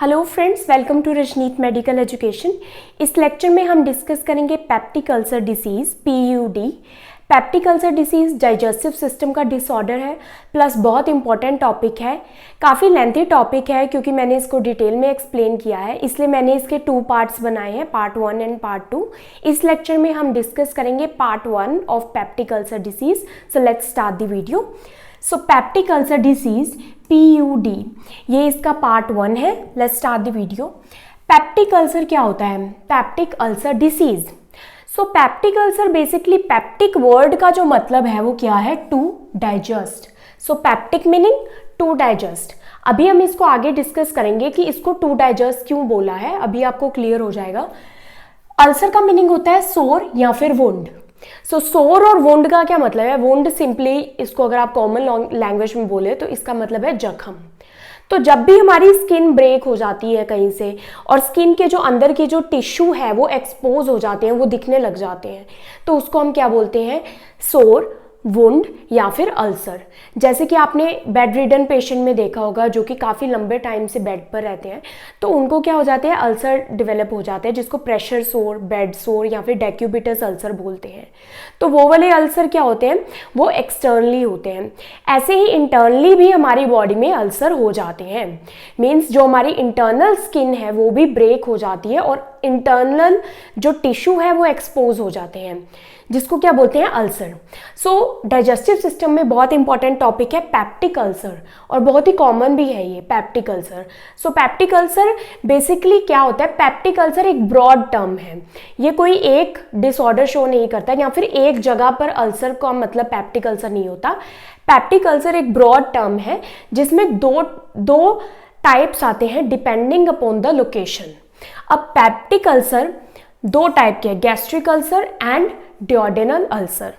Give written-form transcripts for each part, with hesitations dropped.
Hello friends, welcome to Rajneet medical education. इस lecture में हम डिस्कस करेंगे peptic ulcer disease PUD। Peptic ulcer disease digestive system का disorder है, प्लस बहुत इंपॉर्टेंट टॉपिक है। काफ़ी लेंथी टॉपिक है क्योंकि मैंने इसको डिटेल में एक्सप्लेन किया है, इसलिए मैंने इसके 2 पार्ट्स बनाए हैं, पार्ट 1 एंड पार्ट 2। इस लेक्चर में हम डिस्कस करेंगे part 1 of peptic ulcer disease. So let's start the video. So peptic ulcer disease PUD, ये इसका पार्ट 1 है। Let's start the video. Peptic ulcer क्या होता है? Peptic ulcer disease. So peptic ulcer basically, peptic word का जो मतलब है वो क्या है? To digest. So peptic meaning to digest. अभी हम इसको आगे डिस्कस करेंगे कि इसको टू डाइजेस्ट क्यों बोला है, अभी आपको क्लियर हो जाएगा। अल्सर का मीनिंग होता है सोर या फिर वुंड। सो सोर और वुंड का क्या मतलब है? वुंड सिंपली, इसको अगर आप कॉमन लैंग्वेज में बोले तो इसका मतलब है जख्म। तो जब भी हमारी स्किन ब्रेक हो जाती है कहीं से और स्किन के जो अंदर के जो टिश्यू है वो एक्सपोज हो जाते हैं, वो दिखने लग जाते हैं, तो उसको हम क्या बोलते हैं? सोर, वुंड या फिर अल्सर। जैसे कि आपने बेड रिडन पेशेंट में देखा होगा जो कि काफ़ी लंबे टाइम से बेड पर रहते हैं, तो उनको क्या हो जाते हैं? अल्सर डेवलप हो जाते हैं, जिसको प्रेशर सोर, बेड सोर या फिर डेक्यूबिटस अल्सर बोलते हैं। तो वो वाले अल्सर क्या होते हैं? वो एक्सटर्नली होते हैं। ऐसे ही इंटरनली भी हमारी बॉडी में अल्सर हो जाते हैं। मीन्स जो हमारी इंटरनल स्किन है वो भी ब्रेक हो जाती है और इंटरनल जो टिश्यू है वो एक्सपोज हो जाते हैं, जिसको क्या बोलते हैं? अल्सर। सो डाइजेस्टिव सिस्टम में बहुत इंपॉर्टेंट टॉपिक है पेप्टिक अल्सर, और बहुत ही कॉमन भी है ये पेप्टिक अल्सर। सो पेप्टिक अल्सर बेसिकली क्या होता है? पेप्टिक अल्सर एक ब्रॉड टर्म है, ये कोई एक डिसऑर्डर शो नहीं करता, या फिर एक जगह पर अल्सर का मतलब पेप्टिक अल्सर नहीं होता। पेप्टिक अल्सर एक ब्रॉड टर्म है जिसमें दो टाइप्स आते हैं डिपेंडिंग अपॉन द लोकेशन। अब पेप्टिक अल्सर दो टाइप के, gastric ulcer and duodenal ulcer.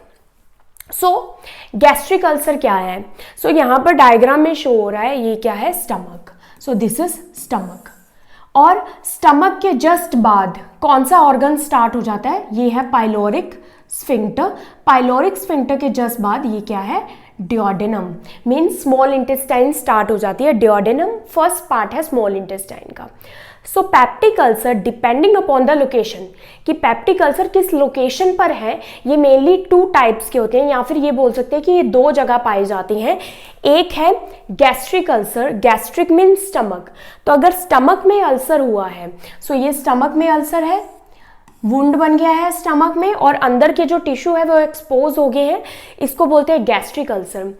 So gastric ulcer क्या है? सो यहां पर डायग्राम में शो हो रहा है, ये क्या है? Stomach. So this is stomach. और स्टमक के जस्ट बाद कौन सा ऑर्गन स्टार्ट हो जाता है? ये है पाइलोरिक स्फिंक्टर। पाइलोरिक स्फिंक्टर के जस्ट बाद ये क्या है? Duodenum. Means small intestine start हो जाती है। डियोडेनम फर्स्ट पार्ट है स्मॉल इंटेस्टाइन का। So peptic ulcer depending upon the location, कि पेप्टिक अल्सर किस लोकेशन पर है, ये मेनली 2 टाइप्स के होते हैं, या फिर ये बोल सकते हैं कि ये 2 जगह पाई जाती हैं। एक है gastric ulcer, gastric means stomach. तो अगर स्टमक में अल्सर हुआ है, सो ये स्टमक में अल्सर है, वुंड बन गया है स्टमक में और अंदर के जो टिश्यू है वो एक्सपोज हो गए हैं, इसको बोलते हैं गैस्ट्रिक अल्सर।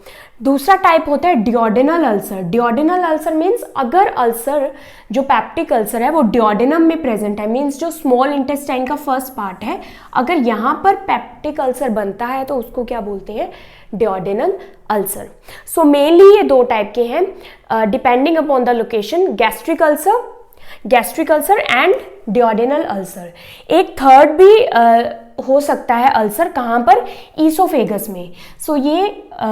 दूसरा टाइप होता है डियोडेनल अल्सर। डियोडेनल अल्सर मीन्स अगर अल्सर, जो पेप्टिक अल्सर है वो डियोडेनम में प्रेजेंट है, मीन्स जो स्मॉल इंटेस्टाइन का फर्स्ट पार्ट है, अगर यहाँ पर पेप्टिक अल्सर बनता है तो उसको क्या बोलते हैं? डियोडेनल अल्सर। सो मेनली ये 2 टाइप के हैं depending upon the location, gastric ulcer and duodenal ulcer. एक थर्ड भी हो सकता है अल्सर, कहाँ पर? ईसोफेगस में। सो ये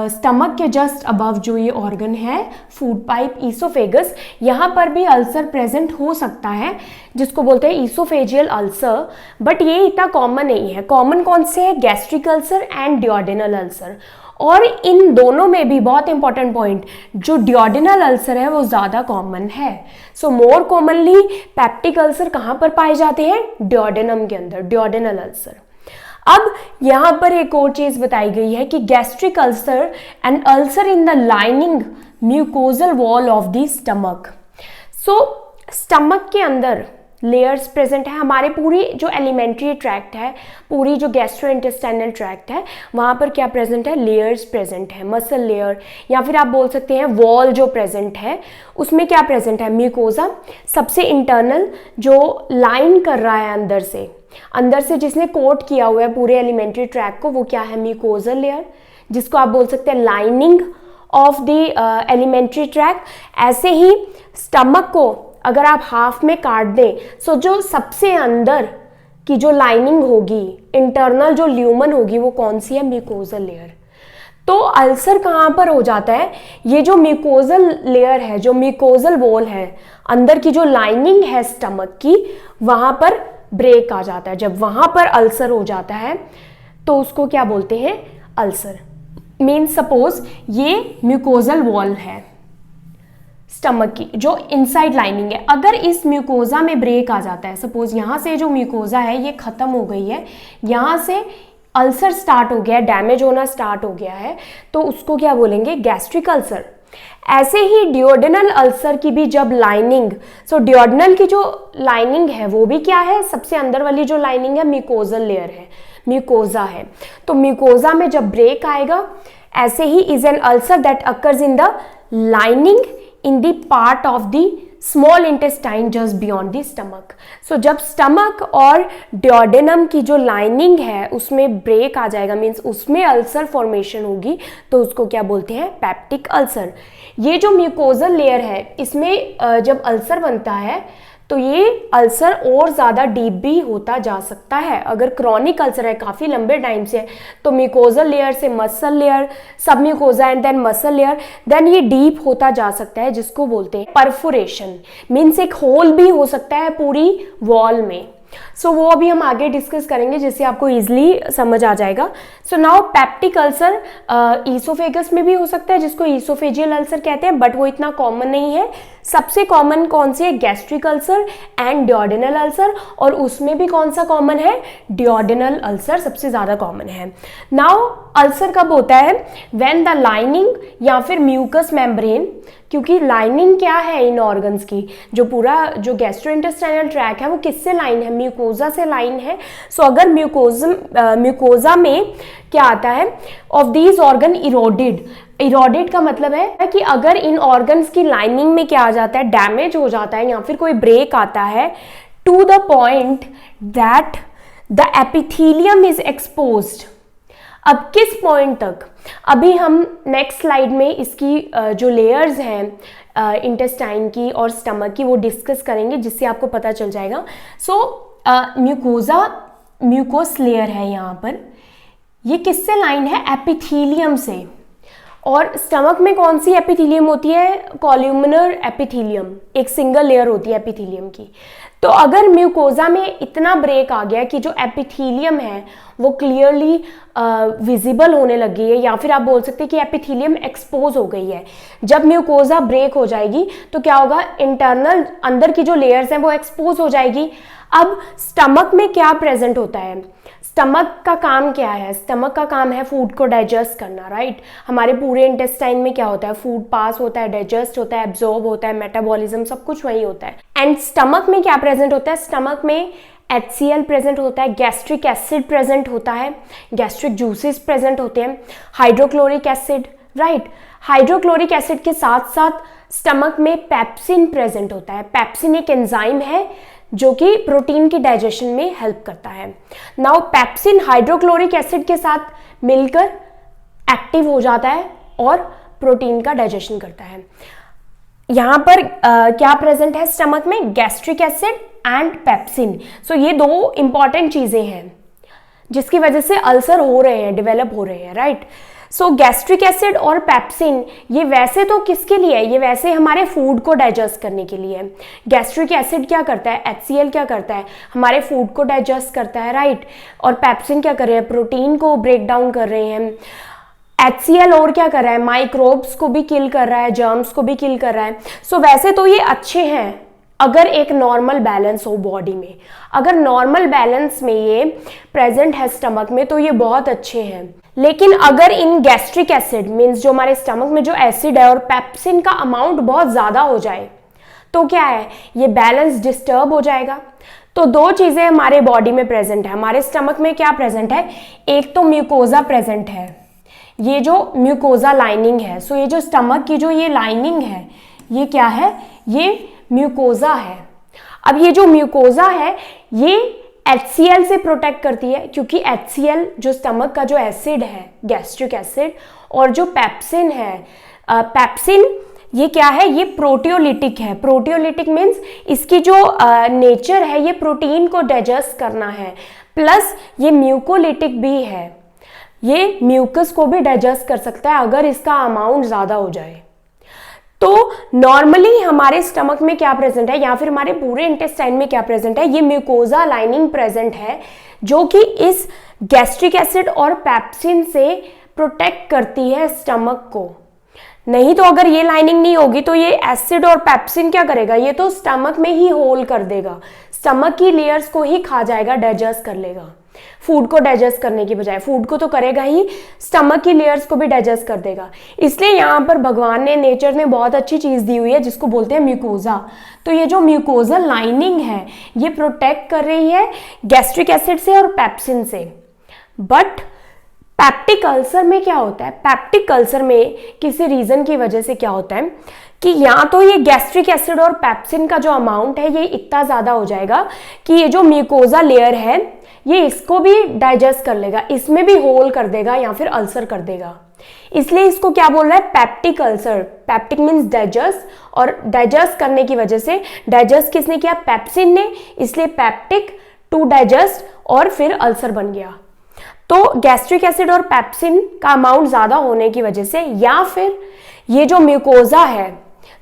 स्टमक के जस्ट अबव जो ये ऑर्गन है, फूड पाइप, ईसोफेगस, यहाँ पर भी अल्सर प्रेजेंट हो सकता है, जिसको बोलते हैं ईसोफेजियल अल्सर। बट ये इतना कॉमन नहीं है। कॉमन कौन से है? Gastric ulcer and duodenal ulcer. और इन दोनों में भी बहुत इंपॉर्टेंट पॉइंट, जो डियोडेनल अल्सर है वो ज़्यादा कॉमन है। सो मोर कॉमनली पेप्टिक अल्सर कहाँ पर पाए जाते हैं? डियोडेनम के अंदर, डियोडेनल अल्सर। अब यहाँ पर एक और चीज़ बताई गई है कि gastric ulcer and ulcer in the lining mucosal wall of the stomach. So stomach के अंदर लेयर्स प्रेजेंट है। हमारे पूरी जो एलिमेंट्री ट्रैक्ट है, पूरी जो गैस्ट्रोइंटेस्टाइनल ट्रैक्ट है, वहाँ पर क्या प्रेजेंट है? लेयर्स प्रेजेंट है, मसल लेयर, या फिर आप बोल सकते हैं वॉल जो प्रेजेंट है उसमें क्या प्रेजेंट है? म्यूकोजा। सबसे इंटरनल जो लाइन कर रहा है अंदर से जिसने कोट किया हुआ है पूरे एलिमेंट्री ट्रैक्ट को, वो क्या है? म्यूकोजल लेयर, जिसको आप बोल सकते हैं lining of the alimentary tract. ऐसे ही स्टमक को अगर आप हाफ में काट दें, सो जो सबसे अंदर की जो लाइनिंग होगी, इंटरनल जो ल्यूमन होगी, वो कौन सी है? Mucosal layer. तो अल्सर कहाँ पर हो जाता है? ये जो म्यूकोजल लेयर है, जो म्यूकोजल वॉल है, अंदर की जो लाइनिंग है स्टमक की, वहाँ पर ब्रेक आ जाता है। जब वहाँ पर अल्सर हो जाता है तो उसको क्या बोलते हैं? अल्सर। मीन्स सपोज ये म्यूकोजल वॉल है, स्टमक की जो इनसाइड लाइनिंग है, अगर इस म्यूकोजा में ब्रेक आ जाता है, सपोज यहाँ से जो म्यूकोजा है ये खत्म हो गई है, यहाँ से अल्सर स्टार्ट हो गया है, डैमेज होना स्टार्ट हो गया है, तो उसको क्या बोलेंगे, गैस्ट्रिक अल्सर। ऐसे ही डियोडेनल अल्सर की भी जब लाइनिंग, सो डियोडेनल की जो लाइनिंग है वो भी क्या है, सबसे अंदर वाली जो लाइनिंग है म्यूकोजल लेयर है, म्यूकोजा है, तो म्यूकोजा में जब ब्रेक आएगा, ऐसे ही is an ulcer that occurs in the lining in the part of the small intestine just beyond the stomach. So जब स्टमक और डियोडेनम की जो लाइनिंग है उसमें ब्रेक आ जाएगा, मीन्स उसमें अल्सर फॉर्मेशन होगी, तो उसको क्या बोलते हैं, पेप्टिक अल्सर। ये जो म्यूकोजल लेयर है इसमें जब अल्सर बनता है तो ये अल्सर और ज़्यादा डीप भी होता जा सकता है। अगर क्रॉनिक अल्सर है, काफ़ी लंबे टाइम से, तो म्यूकोजल लेयर से muscle layer, submucosa and then muscle layer, then ये डीप होता जा सकता है, जिसको बोलते हैं परफोरेशन। मीन्स एक होल भी हो सकता है पूरी वॉल में। सो वो अभी हम आगे डिस्कस करेंगे जिससे आपको इजीली समझ आ जाएगा। So now peptic ulcer oesophagus में भी हो सकता है, जिसको ईसोफेजियल अल्सर कहते हैं, बट वो इतना कॉमन नहीं है। सबसे कॉमन कौन सी है, gastric ulcer and duodenal ulcer, और उसमें भी कौन सा कॉमन है, डियोडेनल अल्सर सबसे ज़्यादा कॉमन है। नाउ अल्सर कब होता है, व्हेन द लाइनिंग या फिर म्यूकस मेम्ब्रेन, क्योंकि लाइनिंग क्या है इन ऑर्गन्स की, जो पूरा जो गैस्ट्रोइंटेस्टाइनल ट्रैक है वो किससे लाइन है, म्यूकोजा से लाइन है। सो अगर म्यूकोजा में क्या आता है, of these organ eroded, eroded का मतलब है कि अगर इन ऑर्गन्स की लाइनिंग में क्या आ जाता है, डैमेज हो जाता है या फिर कोई ब्रेक आता है, to the point that the epithelium is exposed. अब किस पॉइंट तक, अभी हम नेक्स्ट स्लाइड में इसकी जो लेयर्स हैं इंटेस्टाइन की और स्टमक की वो डिस्कस करेंगे, जिससे आपको पता चल जाएगा। सो म्यूकोजा, म्यूकोस लेयर है यहाँ पर, ये किससे लाइन है, एपिथेलियम से। और स्टमक में कौन सी एपिथेलियम होती है, कॉल्यूमिनर एपिथेलियम, एक सिंगल लेयर होती है एपिथेलियम की। तो अगर म्यूकोजा में इतना ब्रेक आ गया कि जो एपिथेलियम है वो क्लियरली विजिबल होने लगी है, या फिर आप बोल सकते हैं कि एपिथेलियम एक्सपोज हो गई है, जब म्यूकोजा ब्रेक हो जाएगी तो क्या होगा, इंटरनल अंदर की जो लेयर्स हैं वो एक्सपोज हो जाएगी। अब स्टमक में क्या प्रेजेंट होता है, स्टमक का काम क्या है, स्टमक का काम है फूड को डाइजेस्ट करना, राइट। हमारे पूरे इंटेस्टाइन में क्या होता है, फूड पास होता है, डाइजेस्ट होता है, एब्जॉर्ब होता है, मेटाबॉलिज्म सब कुछ वही होता है। एंड स्टमक में क्या प्रेजेंट होता है, स्टमक में HCl प्रेजेंट होता है, गैस्ट्रिक एसिड प्रेजेंट होता है, गैस्ट्रिक जूसेस प्रेजेंट होते हैं, hydrochloric acid, right. Hydrochloric acid के साथ साथ स्टमक में पेप्सिन प्रेजेंट होता है। पेप्सिन एक एंजाइम है जो कि प्रोटीन की डाइजेशन में हेल्प करता है। नाउ पेप्सिन हाइड्रोक्लोरिक एसिड के साथ मिलकर एक्टिव हो जाता है और प्रोटीन का डाइजेशन करता है। यहाँ पर क्या प्रेजेंट है स्टमक में, गैस्ट्रिक एसिड एंड पेप्सिन। सो ये दो इंपॉर्टेंट चीजें हैं जिसकी वजह से अल्सर हो रहे हैं, डेवलप हो रहे हैं, राइट। सो गैस्ट्रिक एसिड और पेप्सिन ये वैसे तो किसके लिए है, ये वैसे हमारे फूड को डाइजेस्ट करने के लिए है। गैस्ट्रिक एसिड क्या करता है, HCl क्या करता है, हमारे फूड को डाइजेस्ट करता है, राइट। और पेप्सिन क्या कर रहे हैं, प्रोटीन को ब्रेक डाउन कर रहे हैं। HCl और क्या कर रहा है, माइक्रोब्स को भी किल कर रहा है, जर्म्स को भी किल कर रहा है। सो वैसे तो ये अच्छे हैं अगर एक नॉर्मल बैलेंस हो बॉडी में, अगर नॉर्मल बैलेंस में ये प्रेजेंट है स्टमक में तो ये बहुत अच्छे हैं। लेकिन अगर इन गैस्ट्रिक एसिड मीन्स जो हमारे स्टमक में जो एसिड है और पेप्सिन का अमाउंट बहुत ज़्यादा हो जाए तो क्या है, ये बैलेंस डिस्टर्ब हो जाएगा। तो दो चीज़ें हमारे बॉडी में प्रेजेंट है, हमारे स्टमक में क्या प्रेजेंट है, एक तो म्यूकोजा प्रेजेंट है, ये जो म्यूकोजा लाइनिंग है। सो ये जो स्टमक की जो ये लाइनिंग है ये क्या है, ये म्यूकोजा है। अब ये जो म्यूकोजा है ये HCl से प्रोटेक्ट करती है, क्योंकि HCl जो स्टमक का जो एसिड है गैस्ट्रिक एसिड, और जो पेप्सिन है, पेप्सिन ये क्या है, ये प्रोटियोलिटिक है। प्रोटियोलिटिक मीन्स इसकी जो नेचर है ये प्रोटीन को डाइजेस्ट करना है, प्लस ये म्यूकोलिटिक भी है, ये म्यूकस को भी डाइजेस्ट कर सकता है अगर इसका अमाउंट ज़्यादा हो जाए। तो नॉर्मली हमारे स्टमक में क्या प्रेजेंट है या फिर हमारे पूरे इंटेस्टाइन में क्या प्रेजेंट है, ये म्यूकोजा लाइनिंग प्रेजेंट है जो कि इस गैस्ट्रिक एसिड और पेप्सिन से प्रोटेक्ट करती है स्टमक को। नहीं तो अगर ये लाइनिंग नहीं होगी तो ये एसिड और पेप्सिन क्या करेगा, ये तो स्टमक में ही होल कर देगा, स्टमक की लेयर्स को ही खा जाएगा, डाइजेस्ट कर लेगा। फूड को डाइजेस्ट करने की बजाय फूड को तो करेगा ही, स्टमक की लेयर्स को भी डाइजेस्ट कर देगा। इसलिए यहाँ पर भगवान ने, नेचर ने बहुत अच्छी चीज़ दी हुई है जिसको बोलते हैं म्यूकोजा। तो ये जो म्यूकोजल लाइनिंग है ये प्रोटेक्ट कर रही है गैस्ट्रिक एसिड से और पेप्सिन से। बट पेप्टिक अल्सर में क्या होता है, पेप्टिक अल्सर में किसी रीज़न की वजह से क्या होता है कि या तो ये गैस्ट्रिक एसिड और पेप्सिन का जो अमाउंट है ये इतना ज़्यादा हो जाएगा कि ये जो म्यूकोजा लेयर है ये इसको भी डाइजेस्ट कर लेगा, इसमें भी होल कर देगा या फिर अल्सर कर देगा। इसलिए इसको क्या बोल रहा है, peptic ulcer. Peptic means digest, और डाइजेस्ट करने की वजह से, डाइजेस्ट किसने किया, पेप्सिन ने, इसलिए पेप्टिक टू डाइजेस्ट और फिर अल्सर बन गया। तो गैस्ट्रिक एसिड और पेप्सिन का अमाउंट ज़्यादा होने की वजह से, या फिर ये जो म्यूकोजा है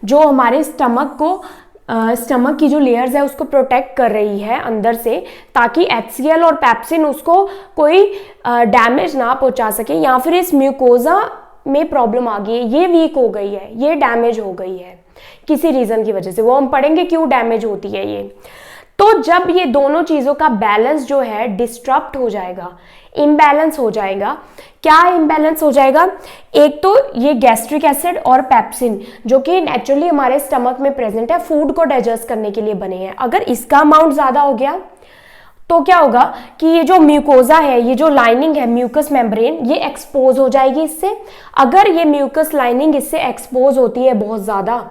जो हमारे स्टमक को, स्टमक की जो लेयर्स है उसको प्रोटेक्ट कर रही है अंदर से, ताकि HCl और पेप्सिन उसको कोई डैमेज ना पहुंचा सके, या फिर इस म्यूकोजा में प्रॉब्लम आ गई है, ये वीक हो गई है, ये डैमेज हो गई है किसी रीज़न की वजह से, वो हम पढ़ेंगे क्यों डैमेज होती है ये। तो जब ये दोनों चीज़ों का बैलेंस जो है डिस्टर्ब हो जाएगा, इम्बैलेंस हो जाएगा। क्या इम्बैलेंस हो जाएगा, एक तो ये गैस्ट्रिक एसिड और पेप्सिन जो कि नेचुरली हमारे स्टमक में प्रेजेंट है, फूड को डाइजेस्ट करने के लिए बने हैं, अगर इसका अमाउंट ज़्यादा हो गया तो क्या होगा कि ये जो म्यूकोजा है, ये जो लाइनिंग है म्यूकस मेम्ब्रेन, ये एक्सपोज हो जाएगी इससे। अगर ये म्यूकस लाइनिंग इससे एक्सपोज होती है बहुत ज़्यादा,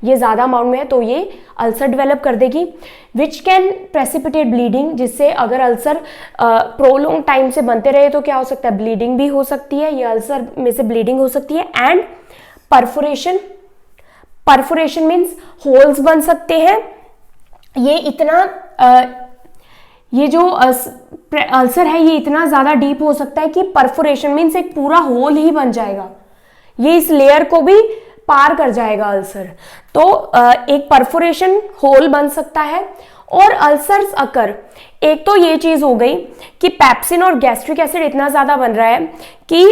ये ज़्यादा अमाउंट में है, तो ये अल्सर डेवलप कर देगी, विच कैन प्रेसिपिटेट ब्लीडिंग, जिससे अगर अल्सर प्रोलॉन्ग टाइम से बनते रहे तो क्या हो सकता है, ब्लीडिंग भी हो सकती है, ये अल्सर में से ब्लीडिंग हो सकती है। And perforation, perforation means holes बन सकते हैं। ये इतना ये जो अल्सर है ये इतना ज़्यादा डीप हो सकता है कि परफोरेशन मीन्स एक पूरा होल ही बन जाएगा, ये इस लेयर को भी पार कर जाएगा अल्सर। तो एक परफोरेशन होल बन सकता है। और अल्सर्स अकर, एक तो ये चीज़ हो गई कि पेप्सिन और गैस्ट्रिक एसिड इतना ज़्यादा बन रहा है कि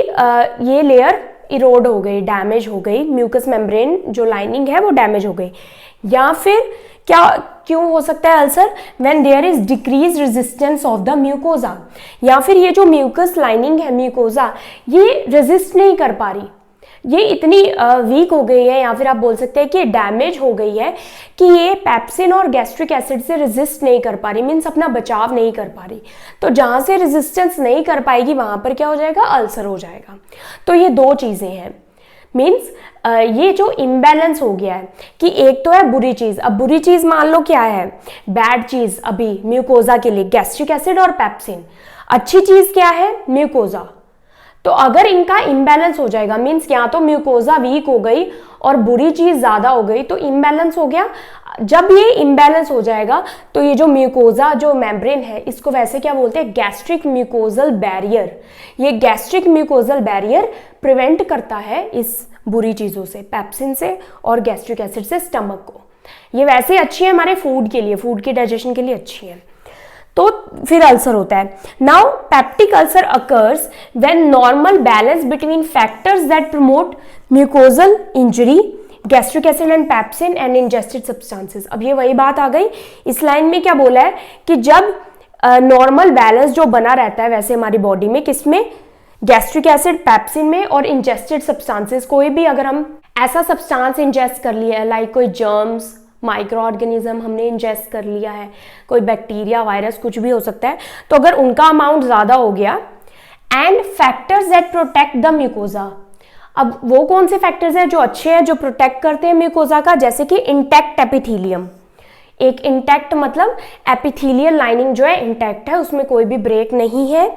ये लेयर इरोड हो गई, डैमेज हो गई, म्यूकस मेम्ब्रेन जो लाइनिंग है वो डैमेज हो गई। या फिर क्या क्यों हो सकता है ulcer, when there is decrease resistance of the mucosa, या फिर ये जो म्यूकस लाइनिंग है म्यूकोजा ये रेजिस्ट नहीं कर पा रही, ये इतनी वीक हो गई है, या फिर आप बोल सकते हैं कि डैमेज हो गई है कि ये पेप्सिन और गैस्ट्रिक एसिड से रेजिस्ट नहीं कर पा रही, मीन्स अपना बचाव नहीं कर पा रही। तो जहाँ से रेजिस्टेंस नहीं कर पाएगी वहाँ पर क्या हो जाएगा, अल्सर हो जाएगा। तो ये दो चीज़ें हैं, मीन्स ये जो इम्बैलेंस हो गया है कि एक तो है बुरी चीज़, अब बुरी चीज़ मान लो क्या है, बैड चीज़ अभी म्यूकोजा के लिए गैस्ट्रिक एसिड और पेप्सिन, अच्छी चीज़ क्या है, म्यूकोजा। तो अगर इनका इम्बैलेंस हो जाएगा, मीन्स या तो म्यूकोजा वीक हो गई और बुरी चीज़ ज़्यादा हो गई, तो इम्बैलेंस हो गया। जब ये इम्बैलेंस हो जाएगा तो ये जो म्यूकोजा जो मेम्ब्रेन है इसको वैसे क्या बोलते हैं, गैस्ट्रिक म्यूकोजल बैरियर। ये गैस्ट्रिक म्यूकोजल बैरियर प्रिवेंट करता है इस बुरी चीज़ों से, पेप्सिन से और गैस्ट्रिक एसिड से स्टमक को। ये वैसे अच्छी है हमारे फूड के लिए, फूड के डाइजेशन के लिए अच्छी है। तो फिर अल्सर होता है। Now peptic ulcer occurs when normal balance between factors that promote mucosal injury, gastric acid and pepsin and ingested substances. अब ये वही बात आ गई, इस लाइन में क्या बोला है कि जब नॉर्मल बैलेंस जो बना रहता है वैसे हमारी बॉडी में, किसमें, गैस्ट्रिक एसिड, पेप्सिन में और इंजेस्टेड सब्सटेंसेस, कोई भी अगर हम ऐसा सब्सटेंस इंजेस्ट कर लिया है, लाइक कोई जर्म्स, माइक्रो ऑर्गेनिज्म हमने इंजेस्ट कर लिया है, कोई बैक्टीरिया, वायरस, कुछ भी हो सकता है, तो अगर उनका अमाउंट ज़्यादा हो गया, and factors that protect the mucosa. अब वो कौन से फैक्टर्स हैं जो अच्छे हैं, जो प्रोटेक्ट करते हैं म्यूकोजा का, जैसे कि इंटैक्ट एपिथीलियम। एक इंटैक्ट मतलब एपिथीलियल लाइनिंग जो है इंटैक्ट है, उसमें कोई भी ब्रेक नहीं है।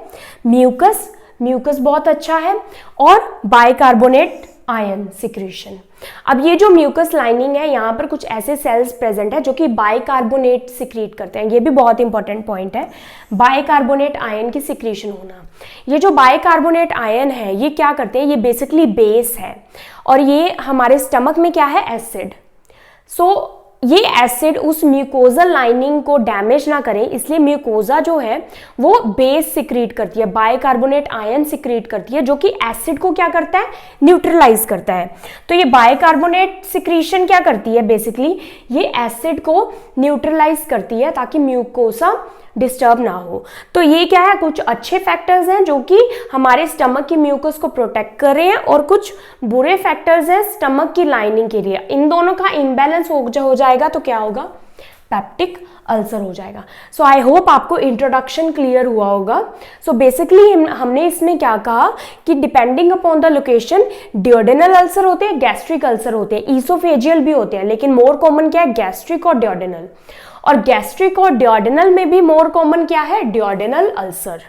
म्यूकस, म्यूकस बहुत अच्छा है। और बाइकार्बोनेट आयन सिक्रीशन। अब ये जो म्यूकस लाइनिंग है यहाँ पर कुछ ऐसे सेल्स प्रेजेंट है जो कि बाइकार्बोनेट सिक्रीट करते हैं, ये भी बहुत इंपॉर्टेंट पॉइंट है, बाइकार्बोनेट आयन की सिक्रीशन होना। ये जो बाइकार्बोनेट आयन है ये क्या करते हैं, ये बेसिकली बेस है और ये हमारे स्टमक में क्या है, एसिड। सो ये एसिड उस म्यूकोजल लाइनिंग को डैमेज ना करें, इसलिए म्यूकोजा जो है वो बेस सिक्रीट करती है, बाइकार्बोनेट आयन सिक्रीट करती है, जो कि एसिड को क्या करता है, न्यूट्रलाइज करता है। तो ये बाइकार्बोनेट सिक्रीशन क्या करती है, बेसिकली ये एसिड को न्यूट्रलाइज करती है ताकि म्यूकोसा डिस्टर्ब ना हो। तो ये क्या है, कुछ अच्छे फैक्टर्स हैं जो कि हमारे स्टमक की म्यूकस को प्रोटेक्ट कर रहे हैं, और कुछ बुरे फैक्टर्स हैं स्टमक की लाइनिंग के लिए। इन दोनों का इम्बैलेंस हो जाएगा तो क्या होगा, पेप्टिक अल्सर हो जाएगा। सो आई होप आपको इंट्रोडक्शन क्लियर हुआ होगा। सो बेसिकली हमने इसमें क्या कहा कि depending upon the location duodenal ulcer होते हैं, गैस्ट्रिक अल्सर होते हैं, ईसोफेजियल भी होते हैं, लेकिन मोर कॉमन क्या है, गैस्ट्रिक और डियोडेनल। और गैस्ट्रिक और डियोडेनल में भी मोर कॉमन क्या है, डियोडेनल अल्सर,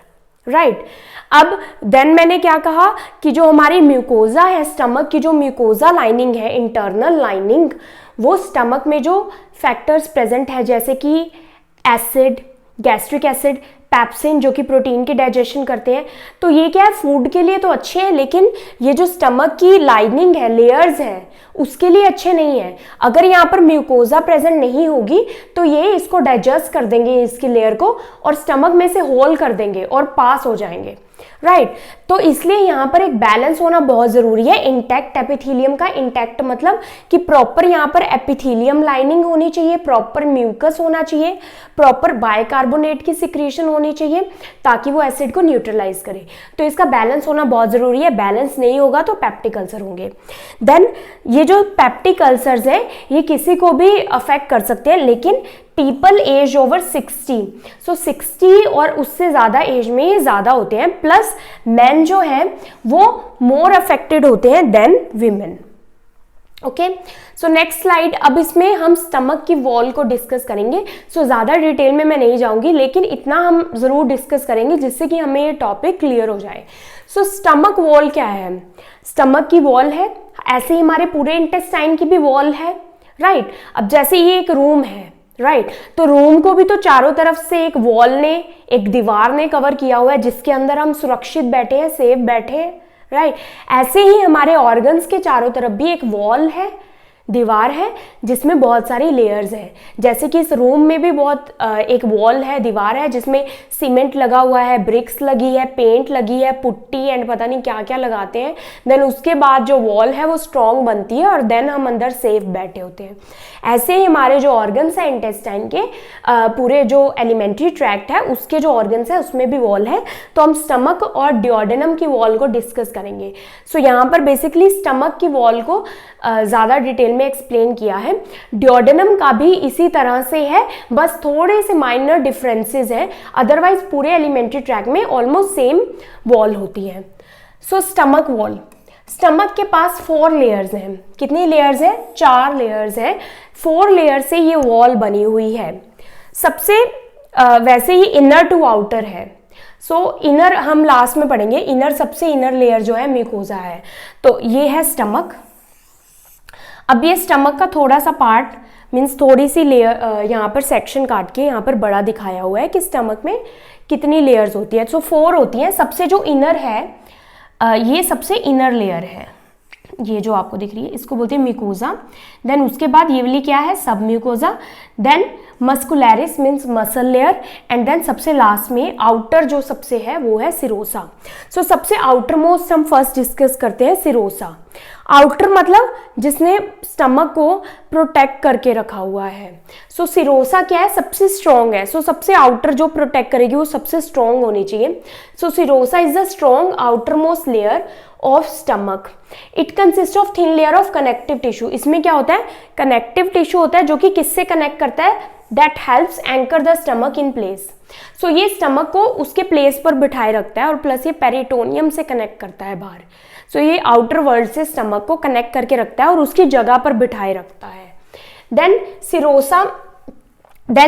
राइट। अब देन मैंने क्या कहा कि जो हमारी म्यूकोजा है, स्टमक की जो म्यूकोजा लाइनिंग है, इंटरनल लाइनिंग, वो स्टमक में जो फैक्टर्स प्रेजेंट है जैसे कि एसिड, गैस्ट्रिक एसिड, पैप्सिन जो कि प्रोटीन के डाइजेशन करते हैं, तो ये क्या है, फूड के लिए तो अच्छे हैं, लेकिन ये जो स्टमक की लाइनिंग है, लेयर्स है, उसके लिए अच्छे नहीं है। अगर यहाँ पर म्यूकोजा प्रेजेंट नहीं होगी तो ये इसको डाइजेस्ट कर देंगे, इसकी लेयर को, और स्टमक में से होल कर देंगे और पास हो जाएंगे, राइट। तो इसलिए यहाँ पर एक बैलेंस होना बहुत जरूरी है इंटैक्ट एपिथेलियम का। इंटैक्ट मतलब कि प्रॉपर यहाँ पर एपिथेलियम लाइनिंग होनी चाहिए, प्रॉपर म्यूकस होना चाहिए, प्रॉपर बाइकार्बोनेट की सिक्रीशन होनी चाहिए ताकि वो एसिड को न्यूट्रलाइज करे। तो इसका बैलेंस होना बहुत जरूरी है, बैलेंस नहीं होगा तो पेप्टिक अल्सर होंगे। देन ये जो पेप्टिक अल्सर्स है ये किसी को भी अफेक्ट कर सकते हैं, लेकिन पीपल एज ओवर 60, सो 60 और उससे ज़्यादा एज में ये ज़्यादा होते हैं, प्लस मैन जो है वो मोर अफेक्टेड होते हैं then women. Okay, so next slide. अब इसमें हम स्टमक की वॉल को डिस्कस करेंगे। सो ज़्यादा डिटेल में मैं नहीं जाऊंगी, लेकिन इतना हम ज़रूर डिस्कस करेंगे जिससे कि हमें ये टॉपिक क्लियर हो जाए। सो स्टमक वॉल क्या है, स्टमक की वॉल है, ऐसे ही हमारे पूरे इंटेस्टाइन की भी वॉल है, राइट। अब जैसे ये एक रूम है, राइट, तो रूम को भी तो चारों तरफ से एक वॉल ने, एक दीवार ने कवर किया हुआ है जिसके अंदर हम सुरक्षित बैठे हैं, सेफ बैठे हैं, राइट। ऐसे ही हमारे ऑर्गन्स के चारों तरफ भी एक वॉल है, दीवार है, जिसमें बहुत सारी लेयर्स हैं। जैसे कि इस रूम में भी बहुत एक वॉल है, दीवार है, जिसमें सीमेंट लगा हुआ है, ब्रिक्स लगी है, पेंट लगी है, पुट्टी एंड पता नहीं क्या क्या लगाते हैं। देन उसके बाद जो वॉल है वो स्ट्रॉन्ग बनती है और देन हम अंदर सेफ बैठे होते हैं। ऐसे ही हमारे जो ऑर्गन्स हैं इंटेस्टाइन के, पूरे जो एलिमेंट्री ट्रैक्ट है उसके जो ऑर्गन्स है उसमें भी वॉल है। तो हम स्टमक और डियोडेनम की वॉल को डिस्कस करेंगे। सो यहाँ पर बेसिकली स्टमक की वॉल को ज़्यादा डिटेल में एक्सप्लेन किया है। डियोडेनम का भी इसी तरह से है, बस थोड़े से माइनर डिफरेंसेस हैं, अदरवाइज पूरे एलिमेंट्री ट्रैक्ट में ऑलमोस्ट सेम वॉल होती है। सो स्टमक वॉल, स्टमक के पास 4 लेयर्स हैं। कितनी लेयर्स हैं? 4 लेयर्स हैं। 4 लेयर से ये वॉल बनी हुई है। सबसे वैसे ही इनर टू आउटर है। सो इनर हम लास्ट में पढ़ेंगे। इनर, सबसे इनर लेयर जो है म्यूकोजा है। तो ये है स्टमक। अब ये स्टमक का थोड़ा सा पार्ट मीन्स थोड़ी सी लेयर यहाँ पर सेक्शन काट के यहाँ पर बड़ा दिखाया हुआ है कि स्टमक में कितनी लेयर्स होती है। सो 4 होती हैं। सबसे जो इनर है ये सबसे इनर लेयर है, ये जो आपको दिख रही है इसको बोलते हैं म्यूकोजा। देन उसके बाद ये वाली क्या है, submucosa. Then muscularis means muscle layer, and then सबसे लास्ट में आउटर जो सबसे है वो है सिरोसा। सो सबसे आउटर मोस्ट हम फर्स्ट डिस्कस करते हैं सिरोसा। आउटर मतलब जिसने स्टमक को प्रोटेक्ट करके रखा हुआ है। सो सिरोसा क्या है, सबसे स्ट्रॉन्ग है। सो सबसे आउटर जो प्रोटेक्ट करेगी वो सबसे स्ट्रॉन्ग होनी चाहिए। So serosa is the strong outermost layer of stomach. It consist of thin layer of connective tissue. इसमें क्या होता है, कनेक्टिव टिश्यू होता है जो कि किससे कनेक्ट करता है, that helps anchor the stomach in place. So ये स्टमक को उसके प्लेस पर बिठाए रखता है, और प्लस ये पेरिटोनियम से कनेक्ट करता है बाहर। सो ये आउटर वर्ल्ड से स्टमक को कनेक्ट करके रखता है और उसकी जगह पर बिठाए रखता है। देन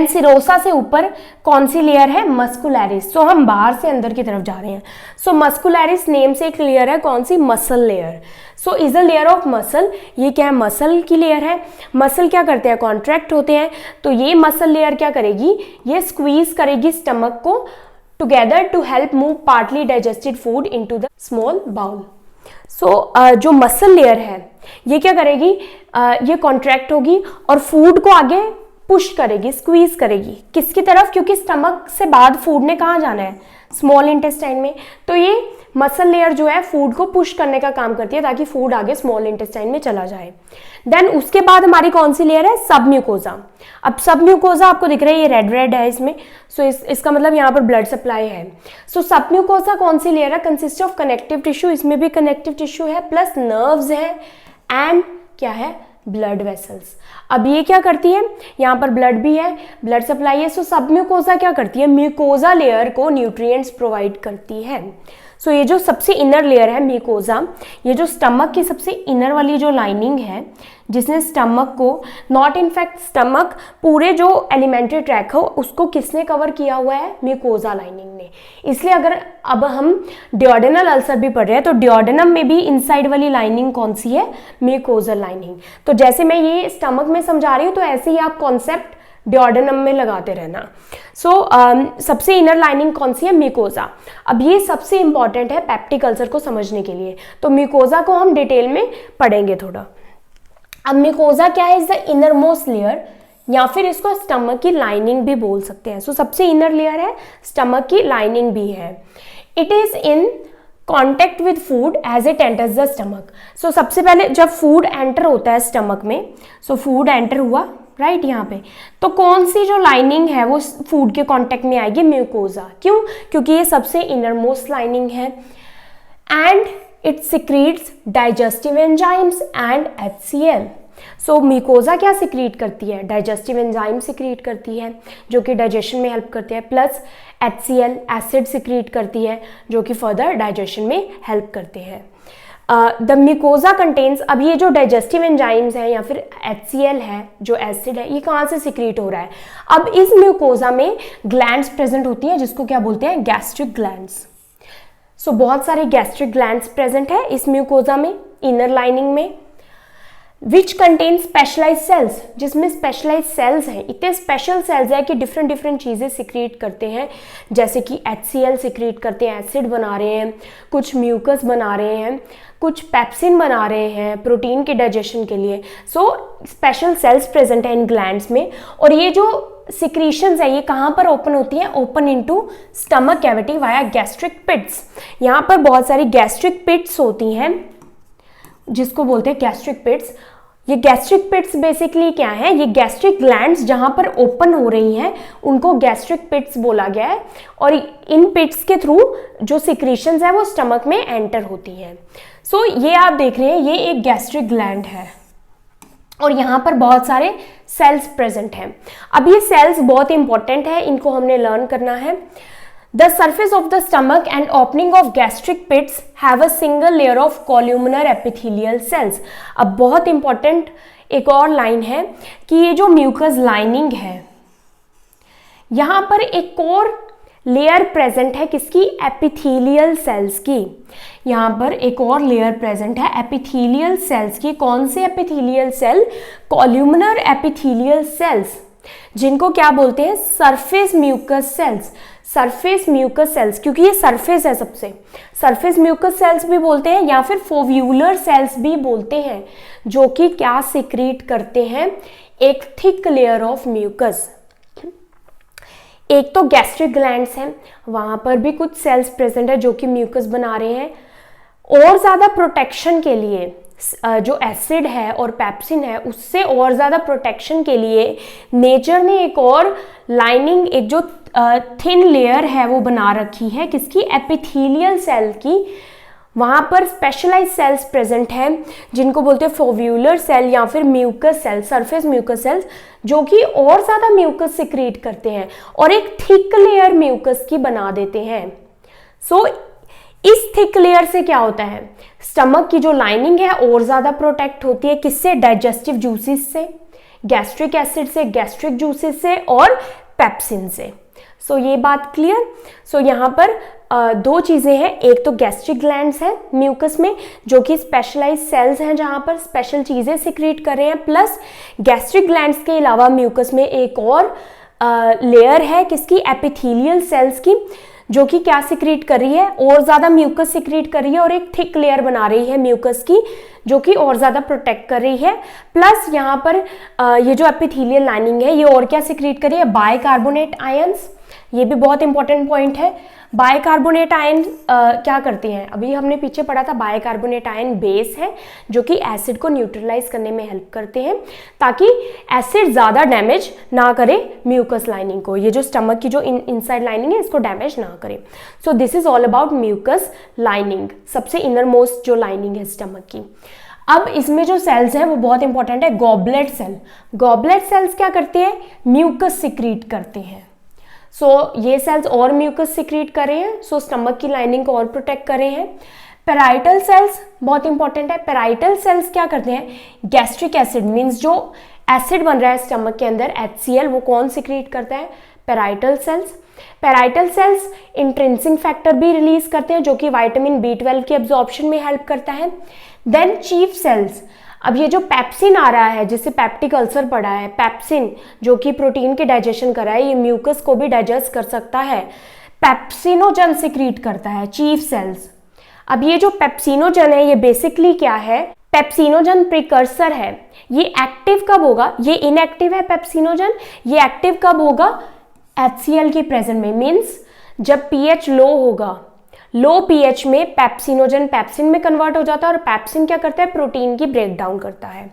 सिरोसा से ऊपर कौन सी लेयर है, मस्कुलरिस। सो हम बाहर से अंदर की तरफ जा रहे हैं। सो मस्कुलरिस नेम से एक लेयर है, कौन सी, muscle layer. So is a layer of muscle. ये क्या है, मसल की लेयर है। मसल क्या करते हैं, कॉन्ट्रैक्ट होते हैं। तो ये मसल लेयर क्या करेगी, ये स्क्वीज करेगी स्टमक को together to help move partly digested food into the small bowel. जो मसल लेयर है ये क्या करेगी, ये कॉन्ट्रैक्ट होगी और फूड को आगे पुश करेगी, स्क्वीज करेगी, किसकी तरफ, क्योंकि स्टमक से बाद फूड ने कहाँ जाना है, स्मॉल इंटेस्टाइन में। तो ये मसल लेयर जो है फूड को पुश करने का काम करती है ताकि फूड आगे स्मॉल इंटेस्टाइन में चला जाए। देन उसके बाद हमारी कौन सी लेयर है, सबम्यूकोजा। अब सबम्यूकोजा आपको दिख रहा है, ये रेड रेड है इसमें, इसका मतलब यहाँ पर ब्लड सप्लाई है। सबम्यूकोजा कौन सी लेयर है, कंसिस्ट ऑफ कनेक्टिव टिश्यू, इसमें भी कनेक्टिव टिश्यू है, प्लस नर्व्स है एंड क्या है, ब्लड वेसल्स। अब ये क्या करती है, यहाँ पर ब्लड भी है, ब्लड सप्लाई है। सबम्यूकोजा क्या करती है, म्यूकोजा लेयर को न्यूट्रिएंट्स प्रोवाइड करती है। ये जो सबसे इनर लेयर है म्यूकोजा, ये जो स्टमक की सबसे इनर वाली जो लाइनिंग है, जिसने स्टमक को, नॉट इनफैक्ट स्टमक, पूरे जो एलिमेंट्री ट्रैक हो उसको किसने कवर किया हुआ है, म्यूकोजा लाइनिंग ने। इसलिए अगर अब हम डियोडेनल अल्सर भी पढ़ रहे हैं तो डियोडेनम में भी इनसाइड वाली लाइनिंग कौन सी है, म्यूकोजा लाइनिंग। तो जैसे मैं ये स्टमक में समझा रही हूँ तो ऐसे ही आप कॉन्सेप्ट डियोडेनम में लगाते रहना। सबसे इनर लाइनिंग कौन सी है, म्यूकोजा। अब ये सबसे इंपॉर्टेंट है पेप्टिक अल्सर को समझने के लिए, तो म्यूकोजा को हम डिटेल में पढ़ेंगे थोड़ा। अब म्यूकोजा क्या है, is the inner most layer, या फिर इसको स्टमक की लाइनिंग भी बोल सकते हैं। सबसे इनर लेयर है, स्टमक की लाइनिंग भी है। It is in contact with food as it enters the stomach. सबसे पहले जब फूड एंटर होता है स्टमक में, फूड एंटर हुआ राइट यहाँ पे, तो कौन सी जो लाइनिंग है वो फूड के कांटेक्ट में आएगी, म्यूकोजा। क्यों, क्योंकि ये सबसे इनर मोस्ट लाइनिंग है। And it secretes digestive enzymes and HCl। Mucosa क्या सिक्रीट करती है, डाइजेस्टिव एंजाइम सिक्रीट करती है जो कि डाइजेशन में हेल्प करते हैं, प्लस HCl एसिड सिक्रीट करती है जो कि फर्दर डाइजेशन में हेल्प करते हैं। द म्यूकोजा कंटेन्स, अब ये जो डाइजेस्टिव एंजाइम्स हैं या फिर HCl है जो एसिड है, ये कहाँ से सिक्रीट हो रहा है। अब इस म्यूकोजा में ग्लैंड्स प्रेजेंट होती हैं जिसको क्या बोलते हैं, गैस्ट्रिक ग्लैंड्स। बहुत सारे गैस्ट्रिक ग्लैंड्स प्रेजेंट है इस म्यूकोजा में, इनर लाइनिंग में। विच कंटेन स्पेशलाइज सेल्स, जिसमें स्पेशलाइज सेल्स हैं, इतने स्पेशल सेल्स है कि डिफरेंट डिफरेंट चीज़ें सिक्रीट करते हैं, जैसे कि HCl सिक्रीट करते हैं, एसिड बना रहे हैं, कुछ म्यूकस बना रहे हैं, कुछ पेप्सिन बना रहे हैं प्रोटीन के डाइजेशन के लिए। स्पेशल सेल्स प्रेजेंट है इन ग्लैंड्स में। और ये जो सिक्रीशंस है ये कहाँ पर ओपन होती हैं, open into stomach cavity via gastric pits. यहाँ पर बहुत सारी गैस्ट्रिक पिट्स होती हैं जिसको बोलते हैं गैस्ट्रिक पिट्स। ये गैस्ट्रिक पिट्स बेसिकली क्या है, ये गैस्ट्रिक ग्लैंड्स जहाँ पर ओपन हो रही हैं उनको गैस्ट्रिक पिट्स बोला गया है। और इन पिट्स के थ्रू जो सिक्रीशंस है वो स्टमक में एंटर होती हैं। ये आप देख रहे हैं, ये एक गैस्ट्रिक ग्लैंड है और यहाँ पर बहुत सारे सेल्स प्रेजेंट हैं। अब ये सेल्स बहुत इंपॉर्टेंट है, इनको हमने लर्न करना है। The surface of the stomach and opening of gastric pits have a single layer of columnar epithelial cells। अब बहुत इंपॉर्टेंट एक और लाइन है कि ये जो म्यूकस लाइनिंग है यहाँ पर एक और लेयर प्रेजेंट है किसकी, एपिथेलियल सेल्स की। यहाँ पर एक और लेयर प्रेजेंट है एपिथेलियल सेल्स की। कौन से epithelial cell, columnar epithelial cells, जिनको क्या बोलते हैं, surface mucous cells. Surface mucous cells, क्योंकि ये सरफेस है सबसे, सरफेस म्यूकस सेल्स भी बोलते हैं या फिर फोव्यूलर सेल्स भी बोलते हैं, जो कि क्या सिक्रीट करते हैं, एक थिक लेयर ऑफ म्यूकस। एक तो गैस्ट्रिक ग्लैंड्स हैं, वहां पर भी कुछ सेल्स प्रेजेंट है जो कि म्यूकस बना रहे हैं। और ज़्यादा प्रोटेक्शन के लिए जो एसिड है और पेप्सिन है उससे और ज़्यादा प्रोटेक्शन के लिए नेचर ने एक और लाइनिंग, एक जो थिन लेयर है वो बना रखी है किसकी, एपिथेलियल सेल की। वहाँ पर स्पेशलाइज सेल्स प्रेजेंट हैं जिनको बोलते हैं फोव्यूलर सेल या फिर mucous cell, surface mucous cells, जो कि और ज़्यादा म्यूकस सिक्रीट करते हैं और एक थिक लेयर म्यूकस की बना देते हैं। इस थिक लेयर से क्या होता है, स्टमक की जो लाइनिंग है और ज़्यादा प्रोटेक्ट होती है, किससे, डाइजेस्टिव जूसेस से, गैस्ट्रिक एसिड से, गैस्ट्रिक जूसेस से और पेप्सिन से। ये बात क्लियर। यहाँ पर दो चीज़ें हैं, एक तो गैस्ट्रिक ग्लैंड्स हैं म्यूकस में जो कि स्पेशलाइज सेल्स हैं जहाँ पर स्पेशल चीज़ें सिक्रीट कर रहे हैं, प्लस गैस्ट्रिक ग्लैंड्स के अलावा म्यूकस में एक और लेयर है किसकी, एपिथेलियल सेल्स की, जो कि क्या सिक्रीट कर रही है, और ज़्यादा म्यूकस सिक्रीट कर रही है और एक थिक लेयर बना रही है म्यूकस की, जो कि और ज़्यादा प्रोटेक्ट कर रही है। प्लस यहाँ पर ये जो एपिथेलियल लाइनिंग है ये और क्या सिक्रीट कर रही है, बाइकार्बोनेट आयंस। ये भी बहुत इंपॉर्टेंट पॉइंट है। बाइकार्बोनेट आयन क्या करते हैं, अभी हमने पीछे पढ़ा था, बाइकार्बोनेट आयन बेस है जो कि एसिड को न्यूट्रलाइज करने में हेल्प करते हैं, ताकि एसिड ज़्यादा डैमेज ना करे म्यूकस लाइनिंग को। ये जो स्टमक की जो इनसाइड लाइनिंग है इसको डैमेज ना करे। So this is all about mucus lining, सबसे इनर मोस्ट जो लाइनिंग है स्टमक की। अब इसमें जो सेल्स हैं वो बहुत इंपॉर्टेंट है। गॉबलेट सेल, गॉबलेट सेल्स क्या करते हैं, म्यूकस सिक्रीट करते हैं। ये सेल्स और म्यूकस सिक्रीट कर रहे हैं, स्टमक की लाइनिंग को और प्रोटेक्ट कर रहे हैं। पेराइटल सेल्स बहुत इंपॉर्टेंट है। पेराइटल सेल्स क्या करते हैं, गैस्ट्रिक एसिड मींस जो एसिड बन रहा है स्टमक के अंदर HCl, वो कौन सिक्रीट करता है, parietal cells. Parietal cells intrinsic factor भी रिलीज करते हैं जो कि विटामिन B12 के एब्जॉर्प्शन में हेल्प करता है। देन चीफ सेल्स, अब ये जो पेप्सिन आ रहा है जिससे पेप्टिक अल्सर पड़ा है, पेप्सिन जो कि प्रोटीन के डाइजेशन कर रहा है, ये म्यूकस को भी डाइजेस्ट कर सकता है। पेप्सिनोजन सिक्रीट करता है चीफ सेल्स। अब ये जो पेप्सिनोजन है ये बेसिकली क्या है, पेप्सिनोजन प्रिकर्सर है। ये एक्टिव कब होगा, ये इनएक्टिव है पेप्सिनोजन, ये एक्टिव कब होगा, HCl की प्रेजेंट में, मीन्स जब pH लो होगा। लो pH में पेप्सिनोजन पेप्सिन में कन्वर्ट हो जाता है, और पेप्सिन क्या करता है, प्रोटीन की ब्रेक डाउन करता है।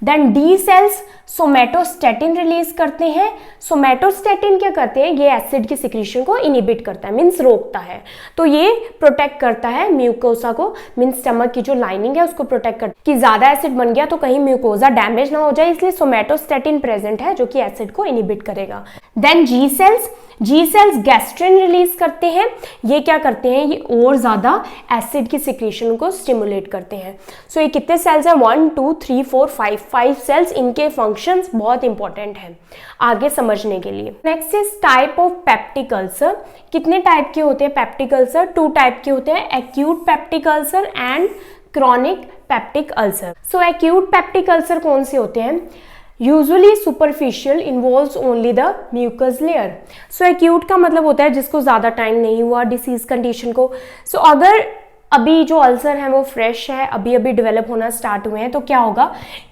Then D cells somatostatin release करते हैं। सोमेटोस्टेटिन क्या करते हैं, ये एसिड की सिक्रीशन को इनिबिट करता है, मीन्स रोकता है। तो ये प्रोटेक्ट करता है म्यूकोसा को, मीन्स स्टमक की जो लाइनिंग है उसको प्रोटेक्ट करता है कि ज्यादा एसिड बन गया तो कहीं म्यूकोसा डैमेज ना हो जाए, इसलिए सोमेटोस्टेटिन प्रेजेंट है जो कि एसिड को इनिबिट करेगा। देन जी सेल्स, जी सेल्स गैस्ट्रिन रिलीज करते हैं। ये क्या करते हैं, ये और ज्यादा एसिड की सिक्रीशन को स्टिमुलेट करते हैं। ये कितने सेल्स हैं, 1 2 3 4 5 सेल्स। इनके फंक्शंस बहुत इंपॉर्टेंट हैं आगे समझने के लिए। Next is type of peptic ulcer. कितने टाइप के होते हैं पेप्टिक अल्सर, 2 टाइप के होते हैं, acute peptic ulcer and chronic peptic ulcer. Acute peptic ulcer कौन से होते हैं, usually superficial, involves only the mucus layer. Acute का मतलब होता है जिसको ज्यादा टाइम नहीं हुआ डिसीज कंडीशन को। अगर अभी जो अल्सर है वो फ्रेश है, अभी अभी डेवलप होना स्टार्ट हुए हैं, तो क्या होगा